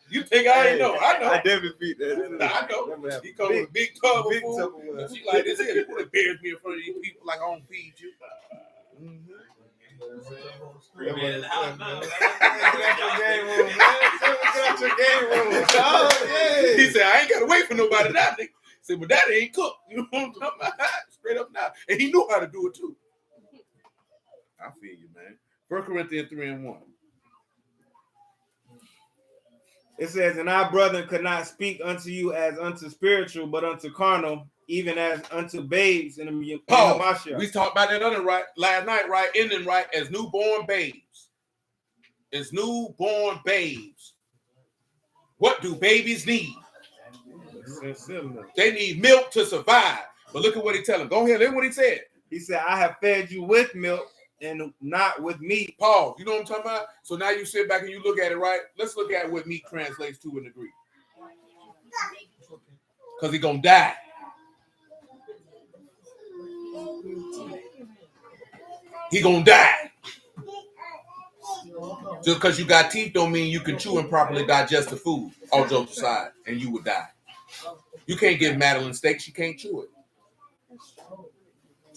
Speaker 1: You think I ain't know? I know.
Speaker 7: I definitely feed that.
Speaker 1: I know. He come with a big tub of food. And she like this here. You would embarrass me in front of these people like I don't feed you. Mm-hmm. He said, I ain't gotta wait for nobody now. He said, but that ain't cooked. You know what I'm talking about? Straight up now. And he knew how to do it too. I feel you, man. 1 Corinthians 3:1.
Speaker 3: It says, and our brethren could not speak unto you as unto spiritual, but unto carnal, even as unto babes in the Mashiach.
Speaker 1: We talked about that last night, right? Ending right as newborn babes. As newborn babes. What do babies need? They need milk to survive. But look at what he tell them. Go ahead, look what he said.
Speaker 3: He said, I have fed you with milk and not with meat.
Speaker 1: Paul, you know what I'm talking about? So now you sit back and you look at it, right? Let's look at what meat translates to in the Greek. Because he's going to die. He going to die. Just because you got teeth don't mean you can chew and properly digest the food. All jokes aside, and you would die. You can't give Madeline steak. She can't chew it.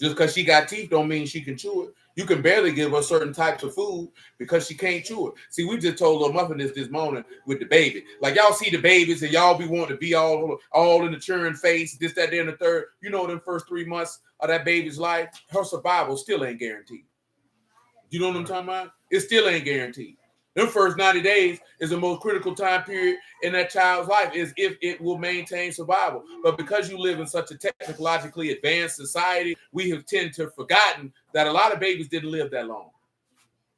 Speaker 1: Just because she got teeth don't mean she can chew it. You can barely give her certain types of food because she can't chew it. See, we just told Lil Muffin this morning with the baby. Like, y'all see the babies and y'all be wanting to be all in the churn face, this, that, there, and the third. You know, them first 3 months of that baby's life, her survival still ain't guaranteed. You know what I'm talking about? It still ain't guaranteed. Them first 90 days is the most critical time period in that child's life, is if it will maintain survival. But because you live in such a technologically advanced society, we have tended to have forgotten that a lot of babies didn't live that long.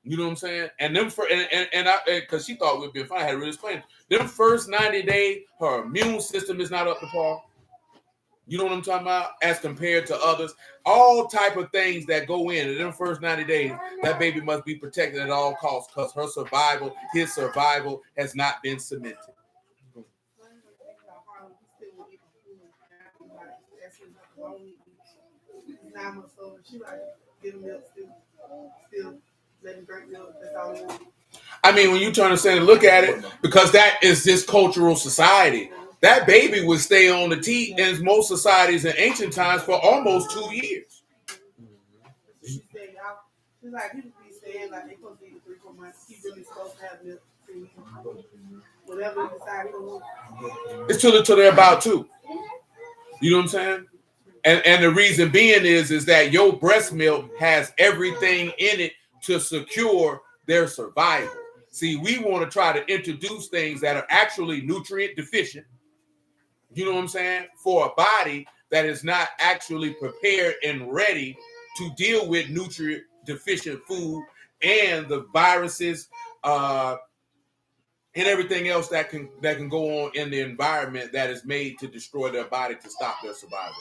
Speaker 1: You know what I'm saying? And them because she thought we'd be fine, I had to really explain it. Them first 90 days, her immune system is not up to par. You know what I'm talking about? As compared to others, all type of things that go in them first 90 days, that baby must be protected at all costs because her survival, his survival has not been cemented. I mean, when you turn and say, look at it, because that is this cultural society. That baby would stay on the teat in most societies in ancient times for almost 2 years.
Speaker 9: She's like, people be saying like they supposed to eat 3-4 months. He really supposed to have milk. Whatever he decides to want.
Speaker 1: It's till they're about 2. You know what I'm saying? And the reason being is that your breast milk has everything in it to secure their survival. See, we want to try to introduce things that are actually nutrient deficient, you know what I'm saying, for a body that is not actually prepared and ready to deal with nutrient deficient food and the viruses and everything else that can go on in the environment that is made to destroy their body to stop their survival.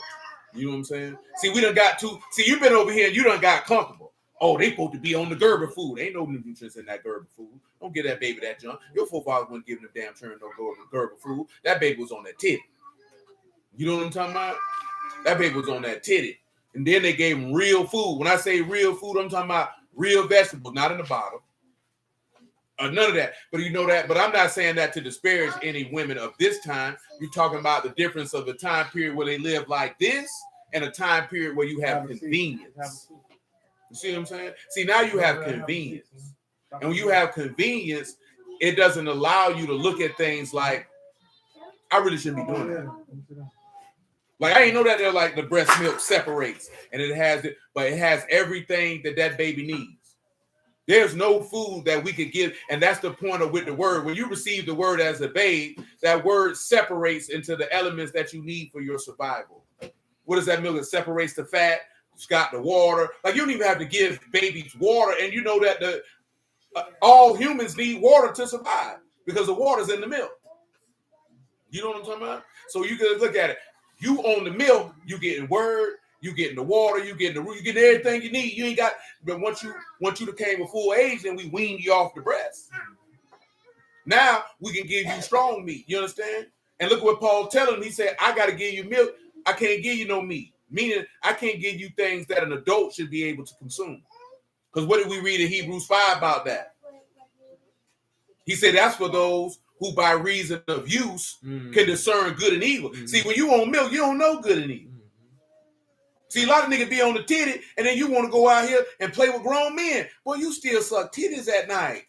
Speaker 1: You know what I'm saying? See, we done got to see, you've been over here and you done got comfortable. Oh, they supposed to be on the Gerber food. Ain't no nutrients in that Gerber food. Don't give that baby that junk. Your forefathers wasn't giving them damn churn no Gerber food. That baby was on that titty. You know what I'm talking about? That baby was on that titty. And then they gave him real food. When I say real food, I'm talking about real vegetables, not in the bottle. None of that. But you know that. But I'm not saying that to disparage any women of this time. You're talking about the difference of the time period where they live like this and a time period where you have convenience. You see what I'm saying? See, now you have convenience. And when you have convenience, it doesn't allow you to look at things like, I really shouldn't be doing that. Like, I ain't know that they're like the breast milk separates and it has it, but it has everything that baby needs. There's no food that we could give, and that's the point of with the word. When you receive the word as a babe, that word separates into the elements that you need for your survival. What does that milk? It separates the fat. It's got the water. Like, you don't even have to give babies water, and you know that all humans need water to survive because the water's in the milk. You know what I'm talking about? So you can look at it. You own the milk, you getting word. You getting the water, you getting the root, you getting everything you need. You ain't got, but once you became a full age, then we weaned you off the breast. Now we can give you strong meat. You understand? And look what Paul telling him. He said, I got to give you milk. I can't give you no meat. Meaning I can't give you things that an adult should be able to consume. Because what did we read in Hebrews 5 about that? He said that's for those who by reason of use can discern good and evil. See, when you on milk, you don't know good and evil. See, a lot of niggas be on the titty, and then you want to go out here and play with grown men. Boy, you still suck titties at night.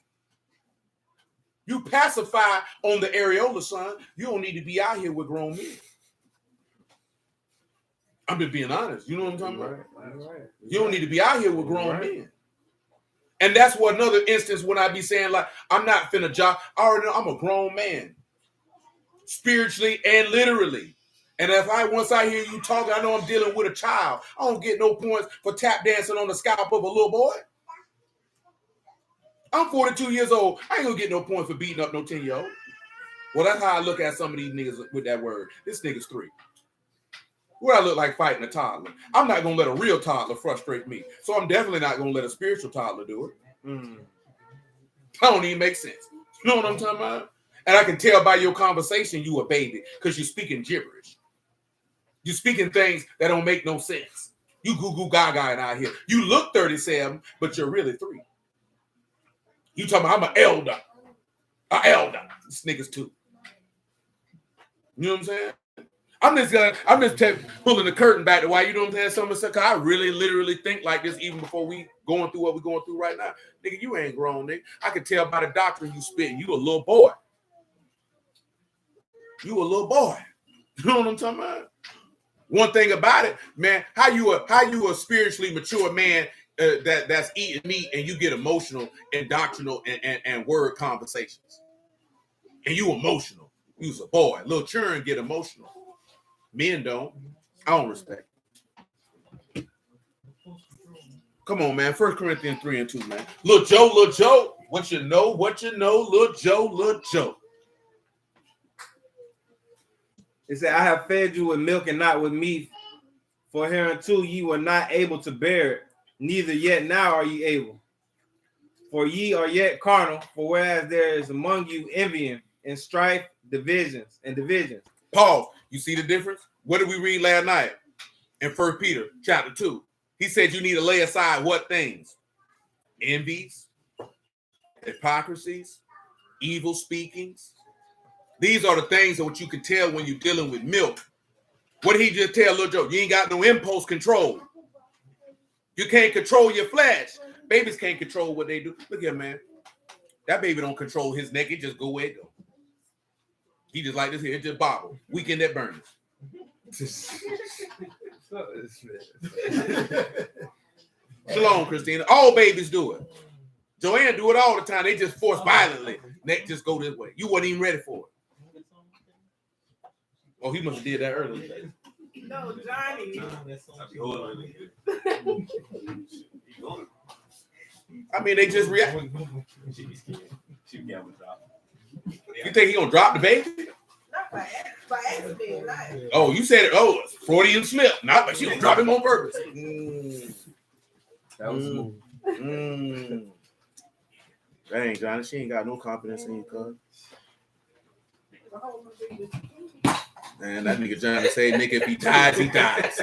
Speaker 1: You pacify on the areola, son. You don't need to be out here with grown men. I'm just being honest. You know what I'm talking about? Right. You don't need to be out here with grown men. And that's what another instance when I be saying, like, I'm not finna job. I already know I'm a grown man. Spiritually and literally. And once I hear you talking, I know I'm dealing with a child. I don't get no points for tap dancing on the scalp of a little boy. I'm 42 years old. I ain't gonna get no points for beating up no 10-year-old. Well, that's how I look at some of these niggas with that word. This nigga's 3. What I look like fighting a toddler. I'm not gonna let a real toddler frustrate me. So I'm definitely not gonna let a spiritual toddler do it. That don't even make sense. You know what I'm talking about? And I can tell by your conversation you a baby because you're speaking gibberish. You're speaking things that don't make no sense. You goo-goo gaga out here. You look 37, but you're really 3. You talking about I'm an elder. An elder. This nigga's 2. You know what I'm saying? I'm just pulling the curtain back to why, you know what I'm saying? Some of the stuff, I really literally think like this even before we going through what we're going through right now. Nigga, you ain't grown, nigga. I can tell by the doctrine you spitting. You a little boy. You a little boy. You know what I'm talking about? One thing about it, man, how you a spiritually mature man that's eating meat and you get emotional and doctrinal and word conversations. And you emotional. You's a boy. Little children get emotional. Men don't. I don't respect. Come on, man. 1 Corinthians 3:2, man. Little Joe. What you know, little Joe.
Speaker 3: It said, I have fed you with milk and not with meat, for hereunto ye were not able to bear it, neither yet now are ye able. For ye are yet carnal, for whereas there is among you envying and strife, divisions.
Speaker 1: Pause. You see the difference? What did we read last night in 1 Peter chapter 2? He said you need to lay aside what things? Envies, hypocrisies, evil speakings. These are the things that what you can tell when you're dealing with milk. What did he just tell little Joe? You ain't got no impulse control. You can't control your flesh. Babies can't control what they do. Look here, man. That baby don't control his neck. It just go where it go. He just like this here. It just bobble. Weekend at Burns. Shalom, Christina. All babies do it. Joanne do it all the time. They just force violently. They just go this way. You wasn't even ready for it. Oh, he must have did that earlier.
Speaker 9: No, Johnny.
Speaker 1: I mean, they just react. You think he gonna drop the baby?
Speaker 9: Not by accident. Not.
Speaker 1: Oh, you said it. Oh, Freudian slip. Not, but she gonna drop him on purpose.
Speaker 3: That was smooth.
Speaker 1: Dang, Johnny, she ain't got no confidence in you, cuz. Man, that nigga Johnny say, nigga, if he dies, he dies.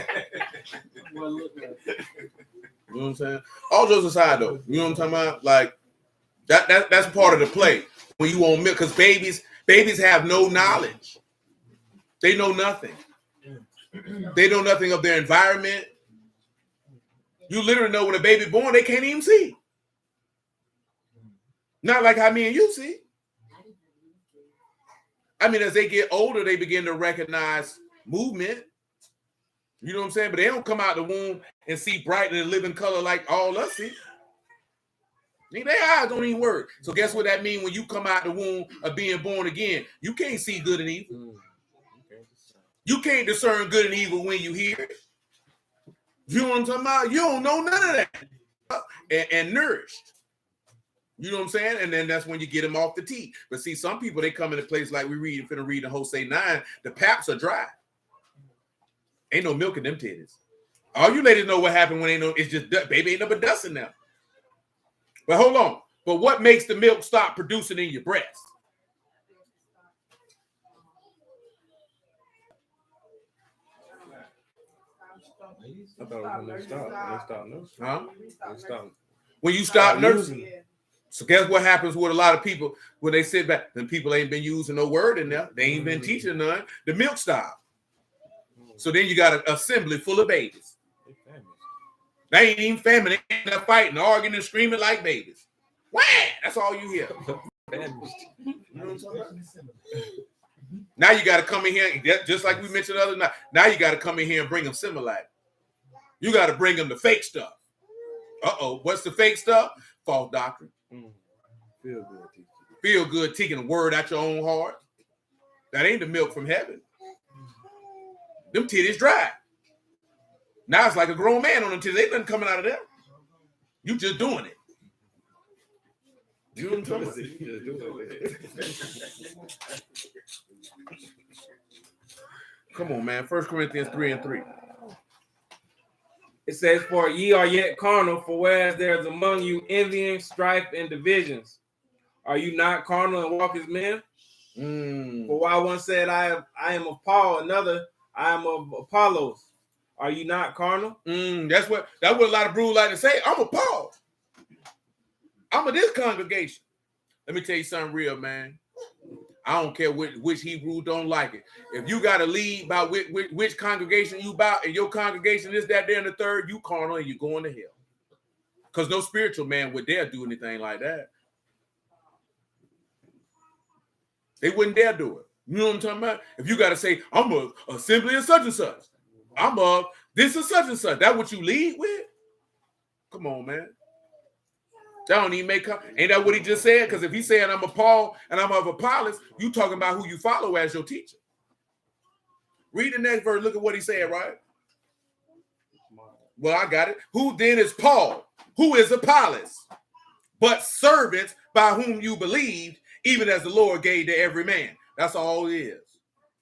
Speaker 1: You know what I'm saying? All jokes aside, though, you know what I'm talking about? Like, that's part of the play. When you on milk, because babies have no knowledge. They know nothing. They know nothing of their environment. You literally know when a baby born, they can't even see. Not like how me and you see. I mean, as they get older, they begin to recognize movement. You know what I'm saying? But they don't come out the womb and see bright and living color like all us see. Their eyes don't even work. So guess what that means when you come out the womb of being born again? You can't see good and evil. You can't discern good and evil when you hear it. You know what I'm talking about? You don't know none of that. And nourished. You know what I'm saying? And then that's when you get them off the tea. But see, some people, they come in a place like we finna read in Hosea 9, the paps are dry. Ain't no milk in them titties. All you ladies know what happened when ain't no, it's just, baby ain't no but dust in them. But hold on. But what makes the milk stop producing in your breast?
Speaker 7: I thought when they stop nursing.
Speaker 1: Huh?
Speaker 7: They stop.
Speaker 1: When you stop nursing. So guess what happens with a lot of people when they sit back? Then people ain't been using no word in there. They ain't been teaching none. The milk stop. So then you got an assembly full of babies. They ain't even family. They ain't there fighting, arguing, and screaming like babies. Wah! That's all you hear. You know what I'm talking about? Now you got to come in here, just like we mentioned the other night. Now you got to come in here and bring them Similac. You got to bring them the fake stuff. Uh-oh. What's the fake stuff? False doctrine.
Speaker 7: Feel good teaching.
Speaker 1: Feel good taking a word out your own heart. That ain't the milk from heaven. Them titties dry. Now it's like a grown man on them titties. Ain't nothing coming out of them. You just doing it. You know what I'm talking about? Come on, man. 1 Corinthians 3:3.
Speaker 3: It says, for ye are yet carnal, for whereas there is among you envying, strife, and divisions. Are you not carnal and walk as men? For while one said, I am of Paul, another, I am of Apollos. Are you not carnal?
Speaker 1: That's what a lot of brews like to say. I'm a Paul. I'm of this congregation. Let me tell you something real, man. I don't care which Hebrew don't like it. If you got to lead by which congregation you about, and your congregation is that there and the third, you carnal and you going to hell. Because no spiritual man would dare do anything like that. They wouldn't dare do it. You know what I'm talking about? If you got to say, I'm a assembly of such and such. I'm of this is such and such. That what you lead with? Come on, man. That don't even make ain't that what he just said? Because if he's saying I'm a Paul and I'm of Apollos, you talking about who you follow as your teacher. Read the next verse. Look at what he said, right? Well, I got it. Who then is Paul? Who is Apollos? But servants by whom you believed, even as the Lord gave to every man. That's all it is.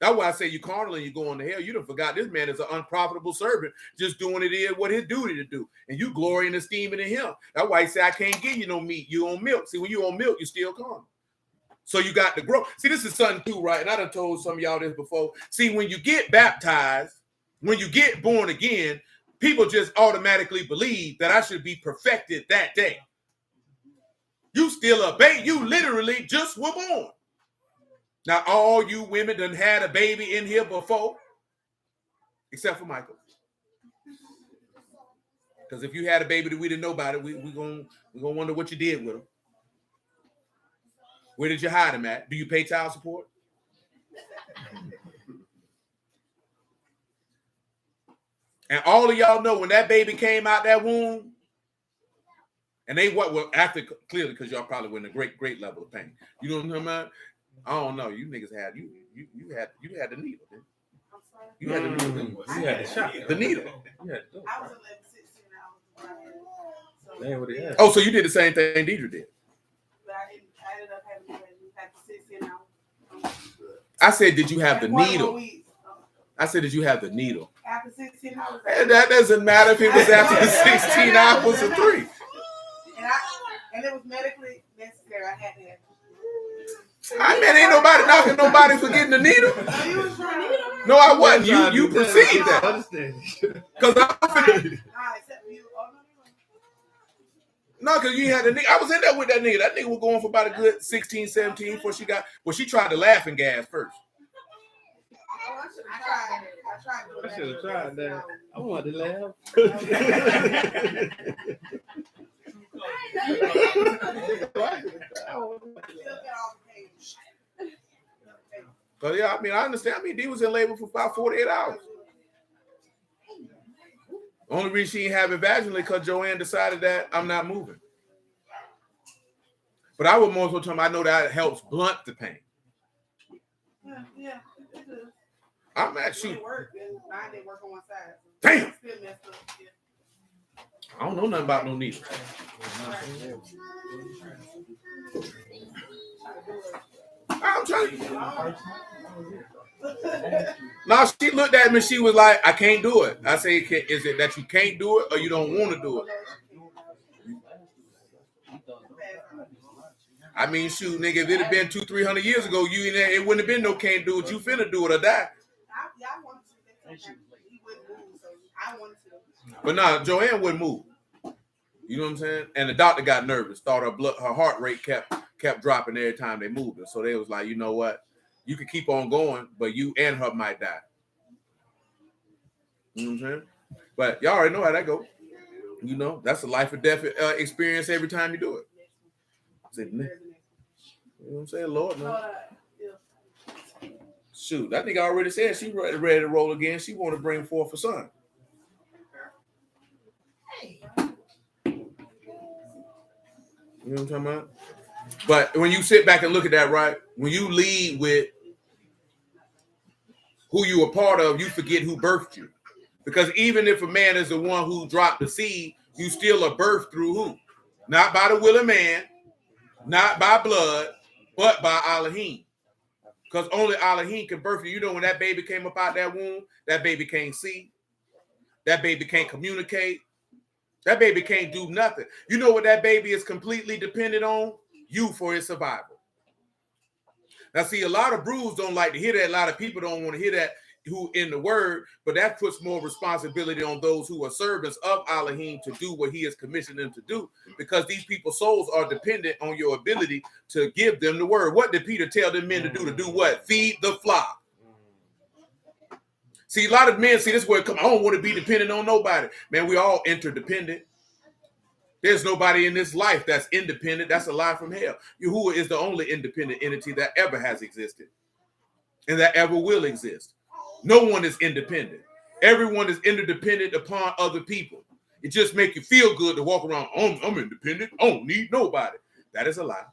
Speaker 1: That's why I say you carnal and you going to hell. You done forgot this man is an unprofitable servant, just doing it what his duty to do. And you glory and esteeming in him. That's why he said, I can't give you no meat. You on milk. See, when you on milk, you still carnal. So you got to grow. See, this is something too, right? And I done told some of y'all this before. See, when you get baptized, when you get born again, people just automatically believe that I should be perfected that day. You still a baby. You literally just were born. Now, all you women done had a baby in here before, except for Michael. Because if you had a baby that we didn't know about it, we're gonna wonder what you did with him. Where did you hide him at? Do you pay child support? And all of y'all know when that baby came out that womb, and they well after clearly because y'all probably were in a great level of pain. You know what I'm talking about? I don't know. You niggas had you had the needle. Didn't you? You had the needle.
Speaker 3: You had the shot.
Speaker 1: The needle.
Speaker 3: You had the
Speaker 9: I was 11, 16 hours.
Speaker 3: Man, what it had.
Speaker 1: Oh, so you did the same thing Deidre did.
Speaker 9: But I ended up having to have 16 hours.
Speaker 1: I said, did you have the
Speaker 9: And 41
Speaker 1: needle?
Speaker 9: weeks.
Speaker 1: I said, did you have the needle?
Speaker 9: After 16 hours.
Speaker 1: And that doesn't matter if it was after 16 hours or 3.
Speaker 9: And it was medically necessary. I had to have it.
Speaker 1: I mean, ain't nobody knocking nobody for getting the needle.
Speaker 9: You was trying to.
Speaker 1: No, I wasn't. You perceived that.
Speaker 3: Understand.
Speaker 1: Because
Speaker 9: Nah, except for you. Oh, no.
Speaker 1: no, because you had the nigga. I was in there with that nigga. That nigga was going for about a good 16, 17 before she got. Well, she tried the laughing gas first.
Speaker 9: Oh, I tried.
Speaker 3: I should have tried that. I wanted to laugh.
Speaker 1: So yeah, I mean, I understand. I mean, D was in labor for about 48 hours. Only reason she didn't have it vaginally because Joanne decided that I'm not moving. But I would more so tell them I know that helps blunt the pain.
Speaker 9: Yeah, it does.
Speaker 1: I'm at shoot.
Speaker 9: Mine didn't work on one side.
Speaker 1: Damn.
Speaker 9: Still messed up. Yeah.
Speaker 1: I don't know nothing about no needle. I'm trying to. Now she looked at me and she was like, I can't do it. I say, is it that you can't do it or you don't want to do it? I mean, shoot, nigga, if it had been 200-300 years ago, it wouldn't have been no can't do it. You finna do it or die.
Speaker 9: I wanted to. He wouldn't move, so I wanted to.
Speaker 1: But nah, Joanne wouldn't move. You know what I'm saying? And the doctor got nervous. Thought her heart rate kept dropping every time they moved her. So they was like, you know what? You can keep on going, but you and her might die. You know what I'm saying? But y'all already know how that go. You know, that's a life or death experience every time you do it. You know what I'm saying? Lord, no. Shoot, I think I already said she ready to roll again. She want to bring forth a son. You know what I'm talking about? But when you sit back and look at that, right? When you lead with who you were part of, you forget who birthed you. Because even if a man is the one who dropped the seed, you still are birthed through who? Not by the will of man, not by blood, but by Elohim. Because only Elohim can birth you. You know, when that baby came up out that womb, that baby can't see. That baby can't communicate. That baby can't do nothing. You know what that baby is completely dependent on? You for its survival. Now, see, a lot of brews don't like to hear that. A lot of people don't want to hear that who in the word, but that puts more responsibility on those who are servants of Elohim to do what he has commissioned them to do, because these people's souls are dependent on your ability to give them the word. What did Peter tell them men to do? To do what? Feed the flock. See, a lot of men, see, this is where it comes. I don't want to be dependent on nobody. Man, we all interdependent. There's nobody in this life that's independent. That's a lie from hell. Yahuwah is the only independent entity that ever has existed and that ever will exist. No one is independent. Everyone is interdependent upon other people. It just makes you feel good to walk around, I'm independent. I don't need nobody. That is a lie.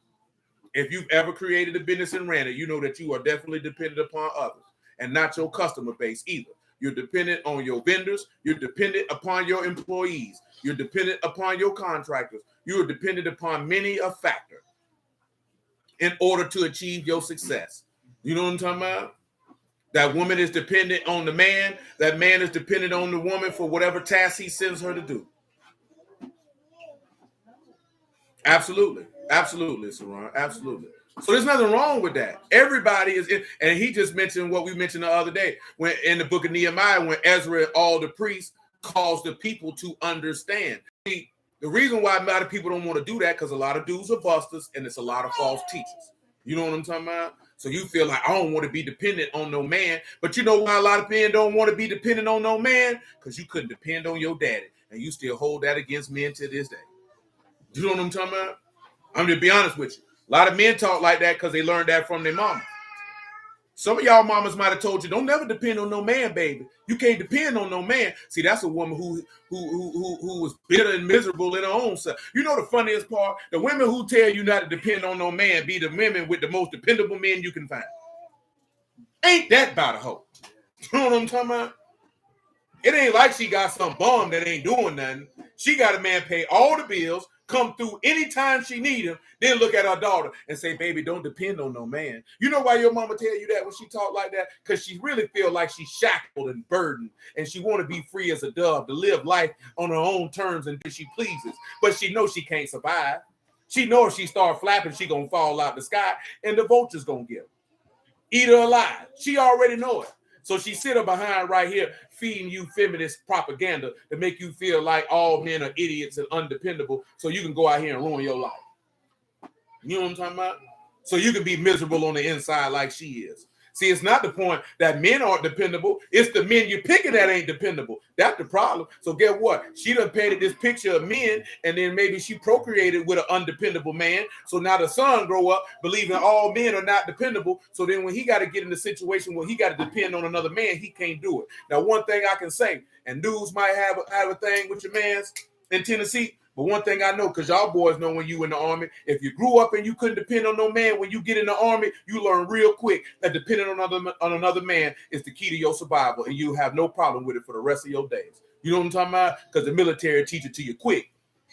Speaker 1: If you've ever created a business and ran it, you know that you are definitely dependent upon others and not your customer base either. You're dependent on your vendors. You're dependent upon your employees. You're dependent upon your contractors. You are dependent upon many a factor in order to achieve your success. You know what I'm talking about? That woman is dependent on the man. That man is dependent on the woman for whatever task he sends her to do. Absolutely. Absolutely, Saran. Absolutely. So there's nothing wrong with that. Everybody is in, and he just mentioned what we mentioned the other day when in the book of Nehemiah, when Ezra and all the priests caused the people to understand. See, the reason why a lot of people don't want to do that, because a lot of dudes are busters and it's a lot of false teachers. You know what I'm talking about? So you feel like I don't want to be dependent on no man, but you know why a lot of men don't want to be dependent on no man? Because you couldn't depend on your daddy, and you still hold that against men to this day. You know what I'm talking about? I'm going to be honest with you. A lot of men talk like that because they learned that from their mama. Some of y'all mamas might have told you, don't never depend on no man, baby. You can't depend on no man. See, that's a woman who was bitter and miserable in her own self. You know the funniest part? The women who tell you not to depend on no man be the women with the most dependable men you can find. Ain't that about a hoe? You know what I'm talking about? It ain't like she got some bum that ain't doing nothing. She got a man pay all the bills, come through anytime she need him, then look at her daughter and say, baby, don't depend on no man. You know why your mama tell you that when she talk like that? Because she really feel like she's shackled and burdened, and she want to be free as a dove, to live life on her own terms and she pleases. But she knows she can't survive. She knows if she start flapping, she going to fall out the sky, and the vulture's going to get her. Eat her alive. She already know it. So she sit her behind right here feeding you feminist propaganda to make you feel like all men are idiots and undependable so you can go out here and ruin your life. You know what I'm talking about? So you can be miserable on the inside like she is. See, it's not the point that men aren't dependable. It's the men you're picking that ain't dependable. That's the problem. So get what? She done painted this picture of men, and then maybe she procreated with an undependable man. So now the son grow up believing all men are not dependable. So then when he got to get in the situation where he got to depend on another man, he can't do it. Now, one thing I can say, and dudes might have a thing with your mans in Tennessee, but one thing I know, because y'all boys know when you in the army, if you grew up and you couldn't depend on no man, when you get in the army, you learn real quick that depending on another man is the key to your survival, and you have no problem with it for the rest of your days. You know what I'm talking about? Because the military teach it to you quick.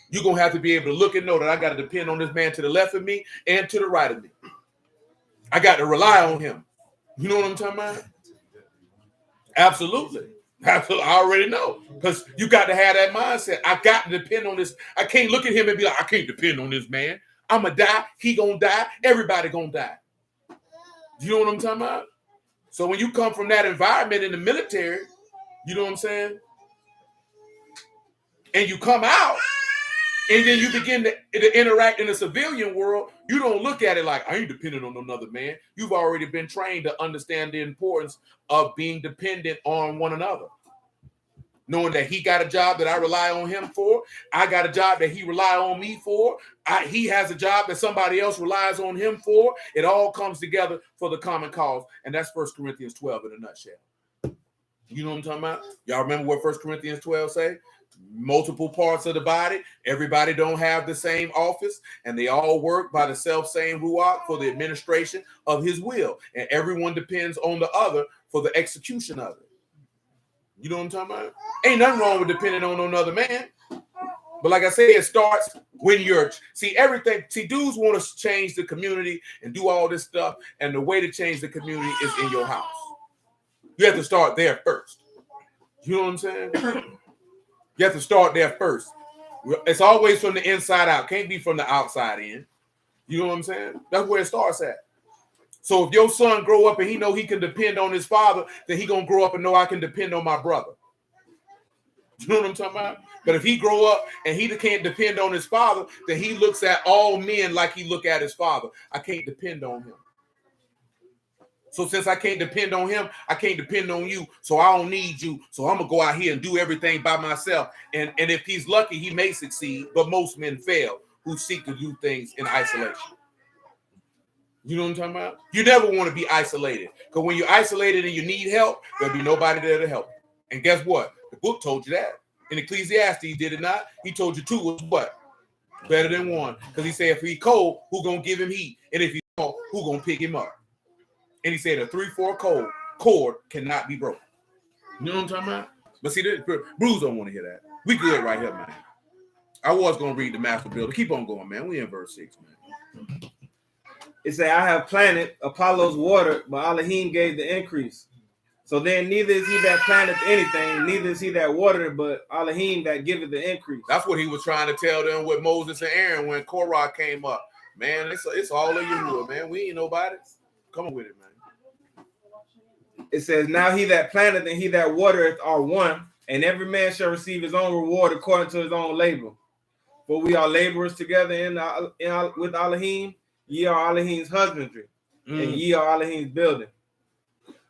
Speaker 1: You're going to have to be able to look and know that I got to depend on this man to the left of me and to the right of me. I got to rely on him. You know what I'm talking about? Absolutely. I already know, because you got to have that mindset. I got to depend on this. I can't look at him and be like, I can't depend on this man. I'm going to die. He going to die. Everybody going to die. You know what I'm talking about? So when you come from that environment in the military, you know what I'm saying? And you come out and then you begin to interact in the civilian world, you don't look at it like, I ain't dependent on another man. You've already been trained to understand the importance of being dependent on one another. Knowing that he got a job that I rely on him for. I got a job that he rely on me for. He has a job that somebody else relies on him for. It all comes together for the common cause. And that's 1 Corinthians 12 in a nutshell. You know what I'm talking about? Y'all remember what 1 Corinthians 12 say? Multiple parts of the body. Everybody don't have the same office, and they all work by the self-same ruach for the administration of his will. And everyone depends on the other for the execution of it. You know what I'm talking about? Ain't nothing wrong with depending on another man. But like I said, it starts when you're, everything. Dudes want to change the community and do all this stuff. And the way to change the community is in your house. You have to start there first. You know what I'm saying? You have to start there first. It's always from the inside out. Can't be from the outside in. You know what I'm saying? That's where it starts at. So if your son grow up and he know he can depend on his father, then he gonna grow up and know I can depend on my brother. You know what I'm talking about? But if he grow up and he can't depend on his father, then he looks at all men like he look at his father. I can't depend on him. So since I can't depend on him, I can't depend on you. So I don't need you. So I'm gonna go out here and do everything by myself. And if he's lucky, he may succeed, but most men fail who seek to do things in isolation. You know what I'm talking about? You never want to be isolated, because when you're isolated and you need help, there'll be nobody there to help. And guess what? The book told you that. In Ecclesiastes, did it not? He told you two was what? Better than one. Because he said if he cold, who gonna give him heat? And if he don't, who gonna pick him up? And he said a 3/4 cord cannot be broken. You know what I'm talking about? But see, Bruce don't want to hear that. We good right here, man. I was gonna read the Master Builder. Keep on going, man. We in verse 6, man.
Speaker 3: It said, I have planted, Apollos watered, but Elohim gave the increase. So then neither is he that planteth anything, neither is he that watered it, but Elohim that giveth the increase.
Speaker 1: That's what he was trying to tell them with Moses and Aaron when Korah came up. Man, it's all of you, man. We ain't nobody. Come on with it, man.
Speaker 3: It says, now he that planteth and he that watereth are one, and every man shall receive his own reward according to his own labor. For we are laborers together with Elohim. Ye are Elohim's husbandry, and ye are Elohim's building.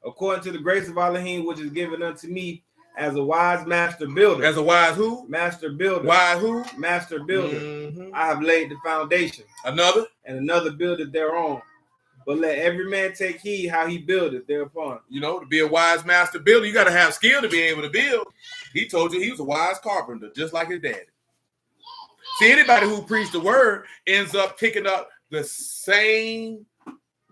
Speaker 3: According to the grace of Elohim, which is given unto me as a wise master builder.
Speaker 1: As a wise who?
Speaker 3: Master builder.
Speaker 1: Wise who?
Speaker 3: Master builder. I have laid the foundation.
Speaker 1: Another?
Speaker 3: And another builded thereon. But let every man take heed how he buildeth thereupon.
Speaker 1: You know, to be a wise master builder, you got to have skill to be able to build. He told you he was a wise carpenter, just like his daddy. See, anybody who preached the word ends up picking up the same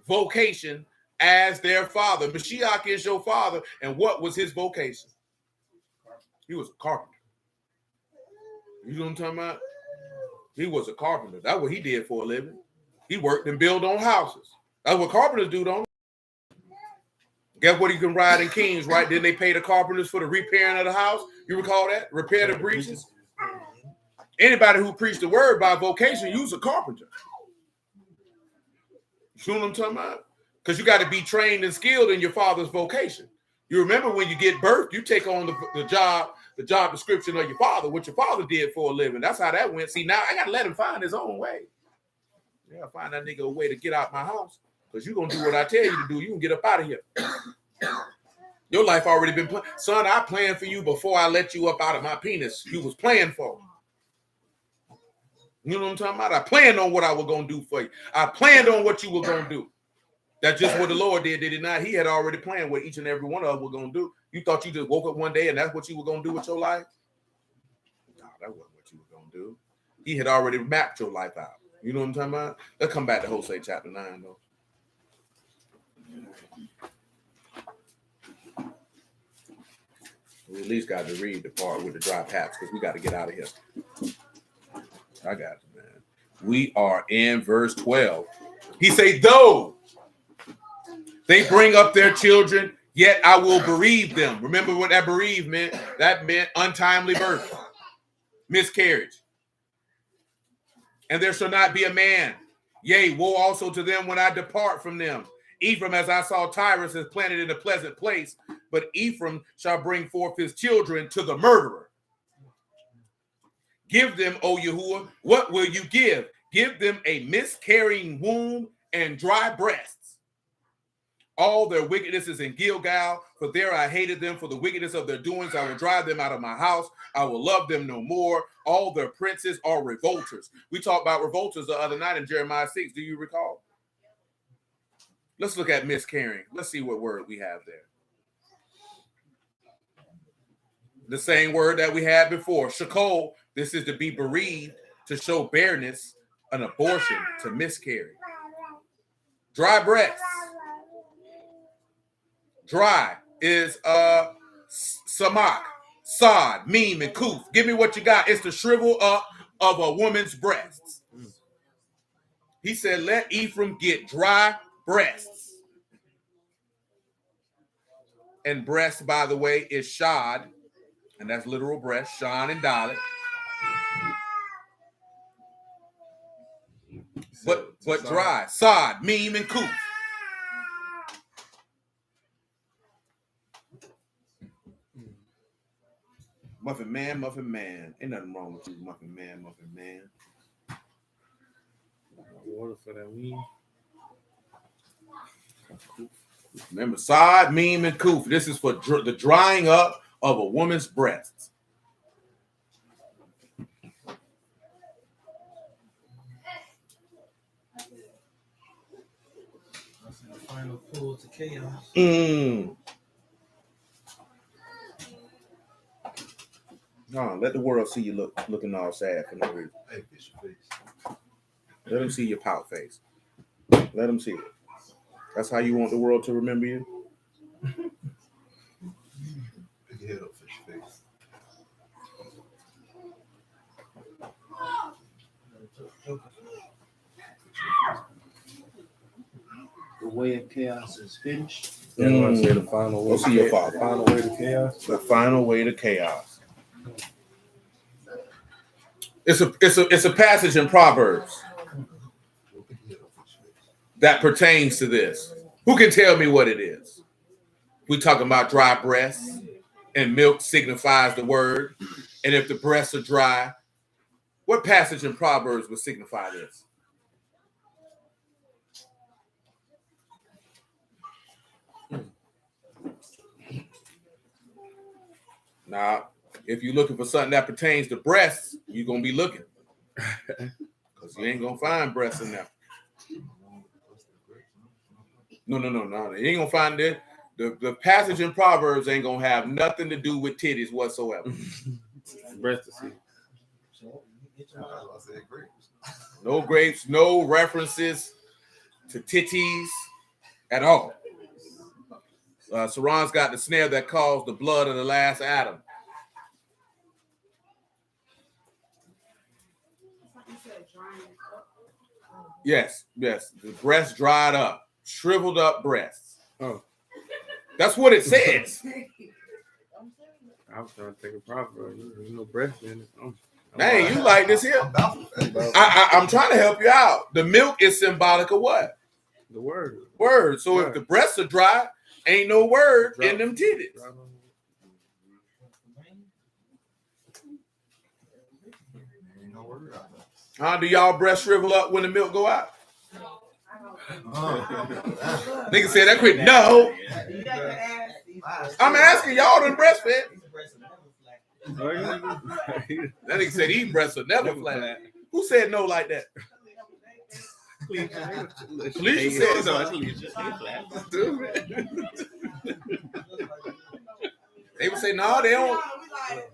Speaker 1: vocation as their father. Mashiach is your father, and what was his vocation? He was a carpenter. You know what I'm talking about? He was a carpenter. That's what he did for a living. He worked and built on houses. That's what carpenters do, don't they? Guess what? He can ride in Kings, right? Didn't they pay the carpenters for the repairing of the house? You recall that? Repair the breaches. Anybody who preached the word by vocation, you was a carpenter. You know what I'm talking about? Because you got to be trained and skilled in your father's vocation. You remember when you get birthed, you take on the job description of your father, what your father did for a living. That's how that went. See, now I got to let him find his own way. Yeah, find that nigga a way to get out my house. Because you're going to do what I tell you to do. You can get up out of here. Your life already been planned. Son, I planned for you before I let you up out of my penis. You was planned for. You know what I'm talking about? I planned on what I was going to do for you. I planned on what you were going to do. That's just what the Lord did he not? He had already planned what each and every one of us were going to do. You thought you just woke up one day and that's what you were going to do with your life? No, that wasn't what you were going to do. He had already mapped your life out. You know what I'm talking about? Let's come back to Hosea chapter 9, though. We at least got to read the part with the dry paths because we got to get out of here. I got you, man. We are in verse 12. He say, though they bring up their children, yet I will bereave them. Remember what that bereave meant? That meant untimely birth, miscarriage. And there shall not be a man. Yea, woe also to them when I depart from them. Ephraim, as I saw Tyrus, is planted in a pleasant place, but Ephraim shall bring forth his children to the murderer. Give them, O Yahuwah, what will you give? Give them a miscarrying womb and dry breasts. All their wickedness is in Gilgal, for there I hated them. For the wickedness of their doings, I will drive them out of my house. I will love them no more. All their princes are revolters. We talked about revolters the other night in Jeremiah 6. Do you recall? Let's look at miscarrying. Let's see what word we have there. The same word that we had before. Shakol, this is to be bereaved, to show bareness, an abortion, to miscarry. Dry breasts. Dry is samak, sod, meme, and kuf. Give me what you got. It's the shrivel up of a woman's breasts. He said, let Ephraim get dry breasts. And breast, by the way, is shad, and that's literal breast, shan and dalet. But dry, sod, meme, and kuf. Muffin man. Ain't nothing wrong with you, muffin man.
Speaker 7: Water for that weed.
Speaker 1: Remember, sod, meme, and kuf. This is for the drying up of a woman's breasts.
Speaker 4: That's the final pull to chaos.
Speaker 1: No, let the world see you looking all sad for no reason.
Speaker 7: Hey, fish your face.
Speaker 1: Let them see your pout face. Let them see it. That's how you want the world to remember you?
Speaker 7: Pick your head up, fish your face.
Speaker 8: The way of chaos is finished.
Speaker 7: Yeah, I want to say the final way.
Speaker 1: Go see your father.
Speaker 7: The final way to chaos.
Speaker 1: The final way to chaos. It's a passage in Proverbs that pertains to this. Who can tell me what it is? We talking about dry breasts, and milk signifies the word. And if the breasts are dry, what passage in Proverbs would signify this? Now, if you're looking for something that pertains to breasts, you're going to be looking. Because you ain't going to find breasts in there. No. You ain't gonna find it. The passage in Proverbs ain't gonna have nothing to do with titties whatsoever.
Speaker 3: Breast to see.
Speaker 1: No grapes, no references to titties at all. Saran's got the snare that caused the blood of the last Adam. Yes. The breast dried up, shriveled up breasts.
Speaker 3: Oh.
Speaker 1: That's what it says.
Speaker 3: I was trying to take a proper. There's no breast in it.
Speaker 1: Dang, you like this here? I'm trying to help you out. The milk is symbolic of what?
Speaker 3: The word.
Speaker 1: Word. So
Speaker 3: Word.
Speaker 1: if the breasts are dry, ain't no word in them titties. How do y'all breasts shrivel up when the milk go out? Nigga said that quick. No. I'm asking y'all them breastfed. That nigga said these breasts are never flat. Who said no like that? Felicia said so. They would say no, they don't.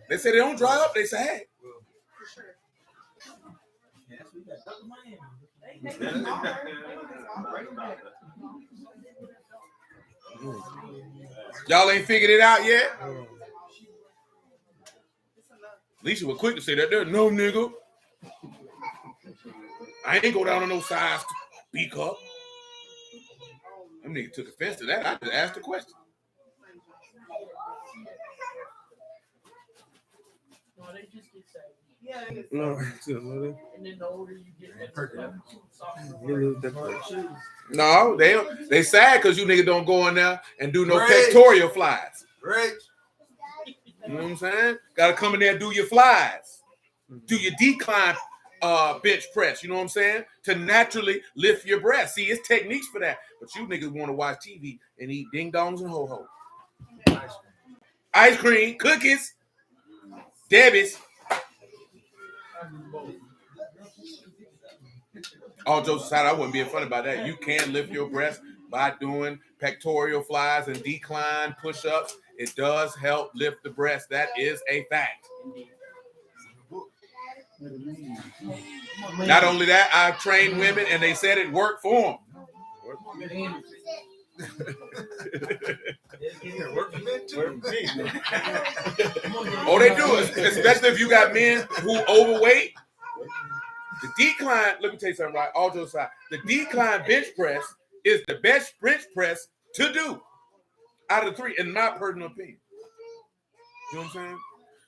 Speaker 1: They say they don't dry up. They say hey. Y'all ain't figured it out yet? Alicia was quick to say that. There, no nigga. I ain't go down on no size B cup. Them niggas took offense to that. I just asked the question.
Speaker 8: No, they just get saved.
Speaker 3: No.
Speaker 8: And then the older you get,
Speaker 1: No, they sad because you niggas don't go in there and do no pectoral flies.
Speaker 7: Right.
Speaker 1: You know what I'm saying? Gotta come in there and do your flies. Do your decline bench press, you know what I'm saying? To naturally lift your breast. See, it's techniques for that. But you niggas want to watch TV and eat ding dongs and ho-ho. Ice cream, cookies, Debbie's. All jokes aside, I wouldn't be funny about that. You can lift your breast by doing pectoral flies and decline push-ups. It does help lift the breast. That is a fact. Not only that, I've trained women and they said it worked for them. Oh, they do it, especially if you got men who overweight. The decline, let me tell you something, right? All jokes aside, the decline bench press is the best bench press to do out of the three, in my personal opinion. You know what I'm saying?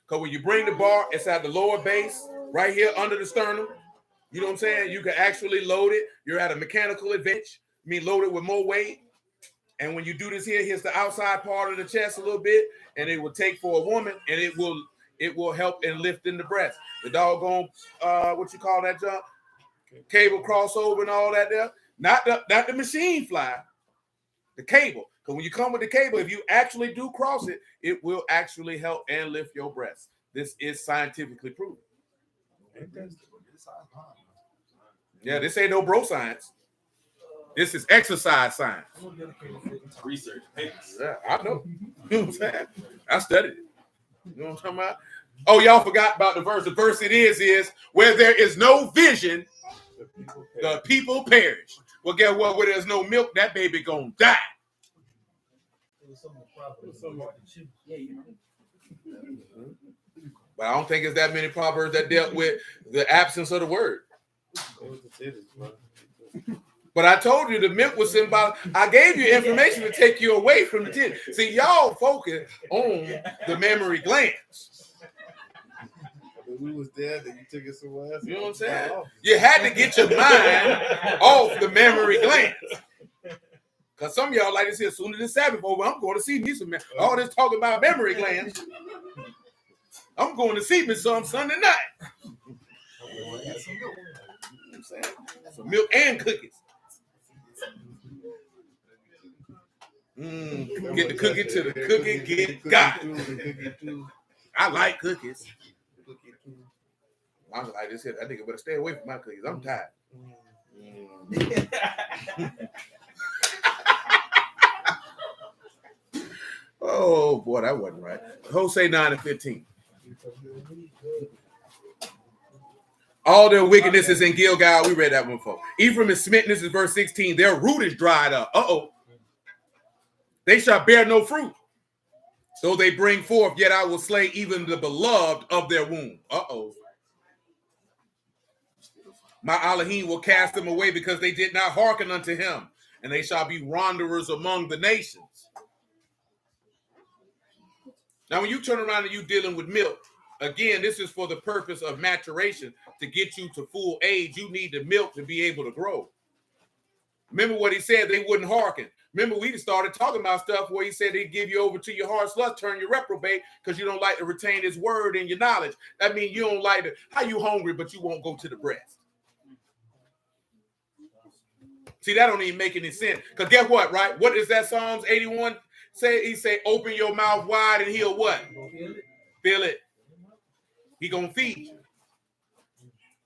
Speaker 1: Because when you bring the bar, it's at the lower base, right here under the sternum. You know what I'm saying? You can actually load it. You're at a mechanical advantage. I mean, load it with more weight. And when you do this here, here's the outside part of the chest a little bit, and it will take for a woman, and it will help in lifting the breast. The doggone, what you call that jump? Cable crossover and all that there. Not the machine fly, the cable. Because when you come with the cable, if you actually do cross it, it will actually help and lift your breast. This is scientifically proven. Yeah, this ain't no bro science. This is exercise science.
Speaker 6: Research.
Speaker 1: Yeah, I know. You know what I'm saying? I studied it. You know what I'm talking about? Oh, y'all forgot about the verse. The verse it is where there is no vision, the people perish. Well, guess what? Where there's no milk, that baby gonna die. But I don't think it's that many proverbs that dealt with the absence of the word. But I told you the milk was symbolic. I gave you information to take you away from the titty. See, y'all focus on the mammary glands.
Speaker 7: We was there, then you took it somewhere else.
Speaker 1: You know what I'm saying? You had to get your mind off the mammary glands. Because some of y'all like to say, as soon as it's Sabbath over, I'm going to see me some. All this talking about mammary glands. I'm going to see me some Sunday night. You know what I'm saying? Some milk and cookies. Get the cookie to the cookie, get got. I like cookies. I was like this here. I think I better stay away from my cookies. I'm tired. Oh boy, that wasn't right. Hosea 9:15. All their wickedness is in Gilgal. We read that one before. Ephraim is smitten. This is verse 16. Their root is dried up. They shall bear no fruit. Though they bring forth, yet I will slay even the beloved of their womb. My Elohim will cast them away because they did not hearken unto him, and they shall be wanderers among the nations. Now, when you turn around and you dealing with milk, again, this is for the purpose of maturation. To get you to full age, you need the milk to be able to grow. Remember what he said, they wouldn't hearken. Remember, we started talking about stuff where he said he'd give you over to your heart's lust, turn you reprobate, because you don't like to retain his word and your knowledge. That means you don't like to, how you hungry, but you won't go to the breast. See, that don't even make any sense. Because guess what, right? What is that Psalms 81 say? He say, open your mouth wide and he'll what? Fill it. He gonna feed you.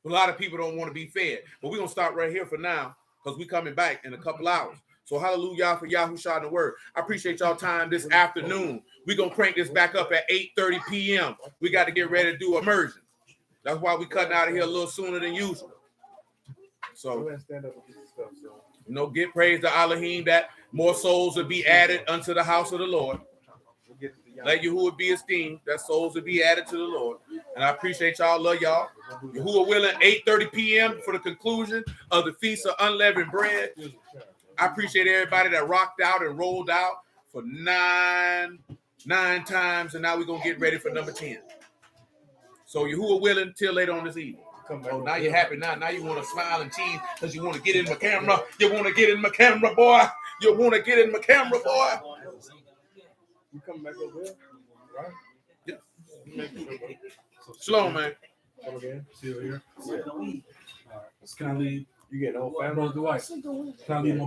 Speaker 1: A lot of people don't want to be fed. But we're gonna stop right here for now, because we're coming back in a couple hours. So hallelujah for Yahushua and the word. I appreciate y'all time this afternoon. We're gonna crank this back up at 8:30 p.m. We got to get ready to do immersion. That's why we cutting out of here a little sooner than usual. So get praise to Elohim that more souls will be added unto the house of the Lord. Let Yahuwah be esteemed, that souls will be added to the Lord. And I appreciate y'all, love y'all. Yahuwah willing, 8:30 p.m. for the conclusion of the Feast of Unleavened Bread. I appreciate everybody that rocked out and rolled out for nine times, and now we're going to get ready for number 10. So Yahuwah willing, till later on this evening. Oh, now you're happy now. Now you want to smile and cheese because you want to get in my camera. You want to get in my camera, boy. You want to get in my camera, boy.
Speaker 7: You come back over here, right?
Speaker 1: Yeah. Shalom, man.
Speaker 5: Come again. Still here.
Speaker 7: Yeah.
Speaker 5: Can I leave?
Speaker 7: You get no family.
Speaker 5: Brother Dwight. Can I leave my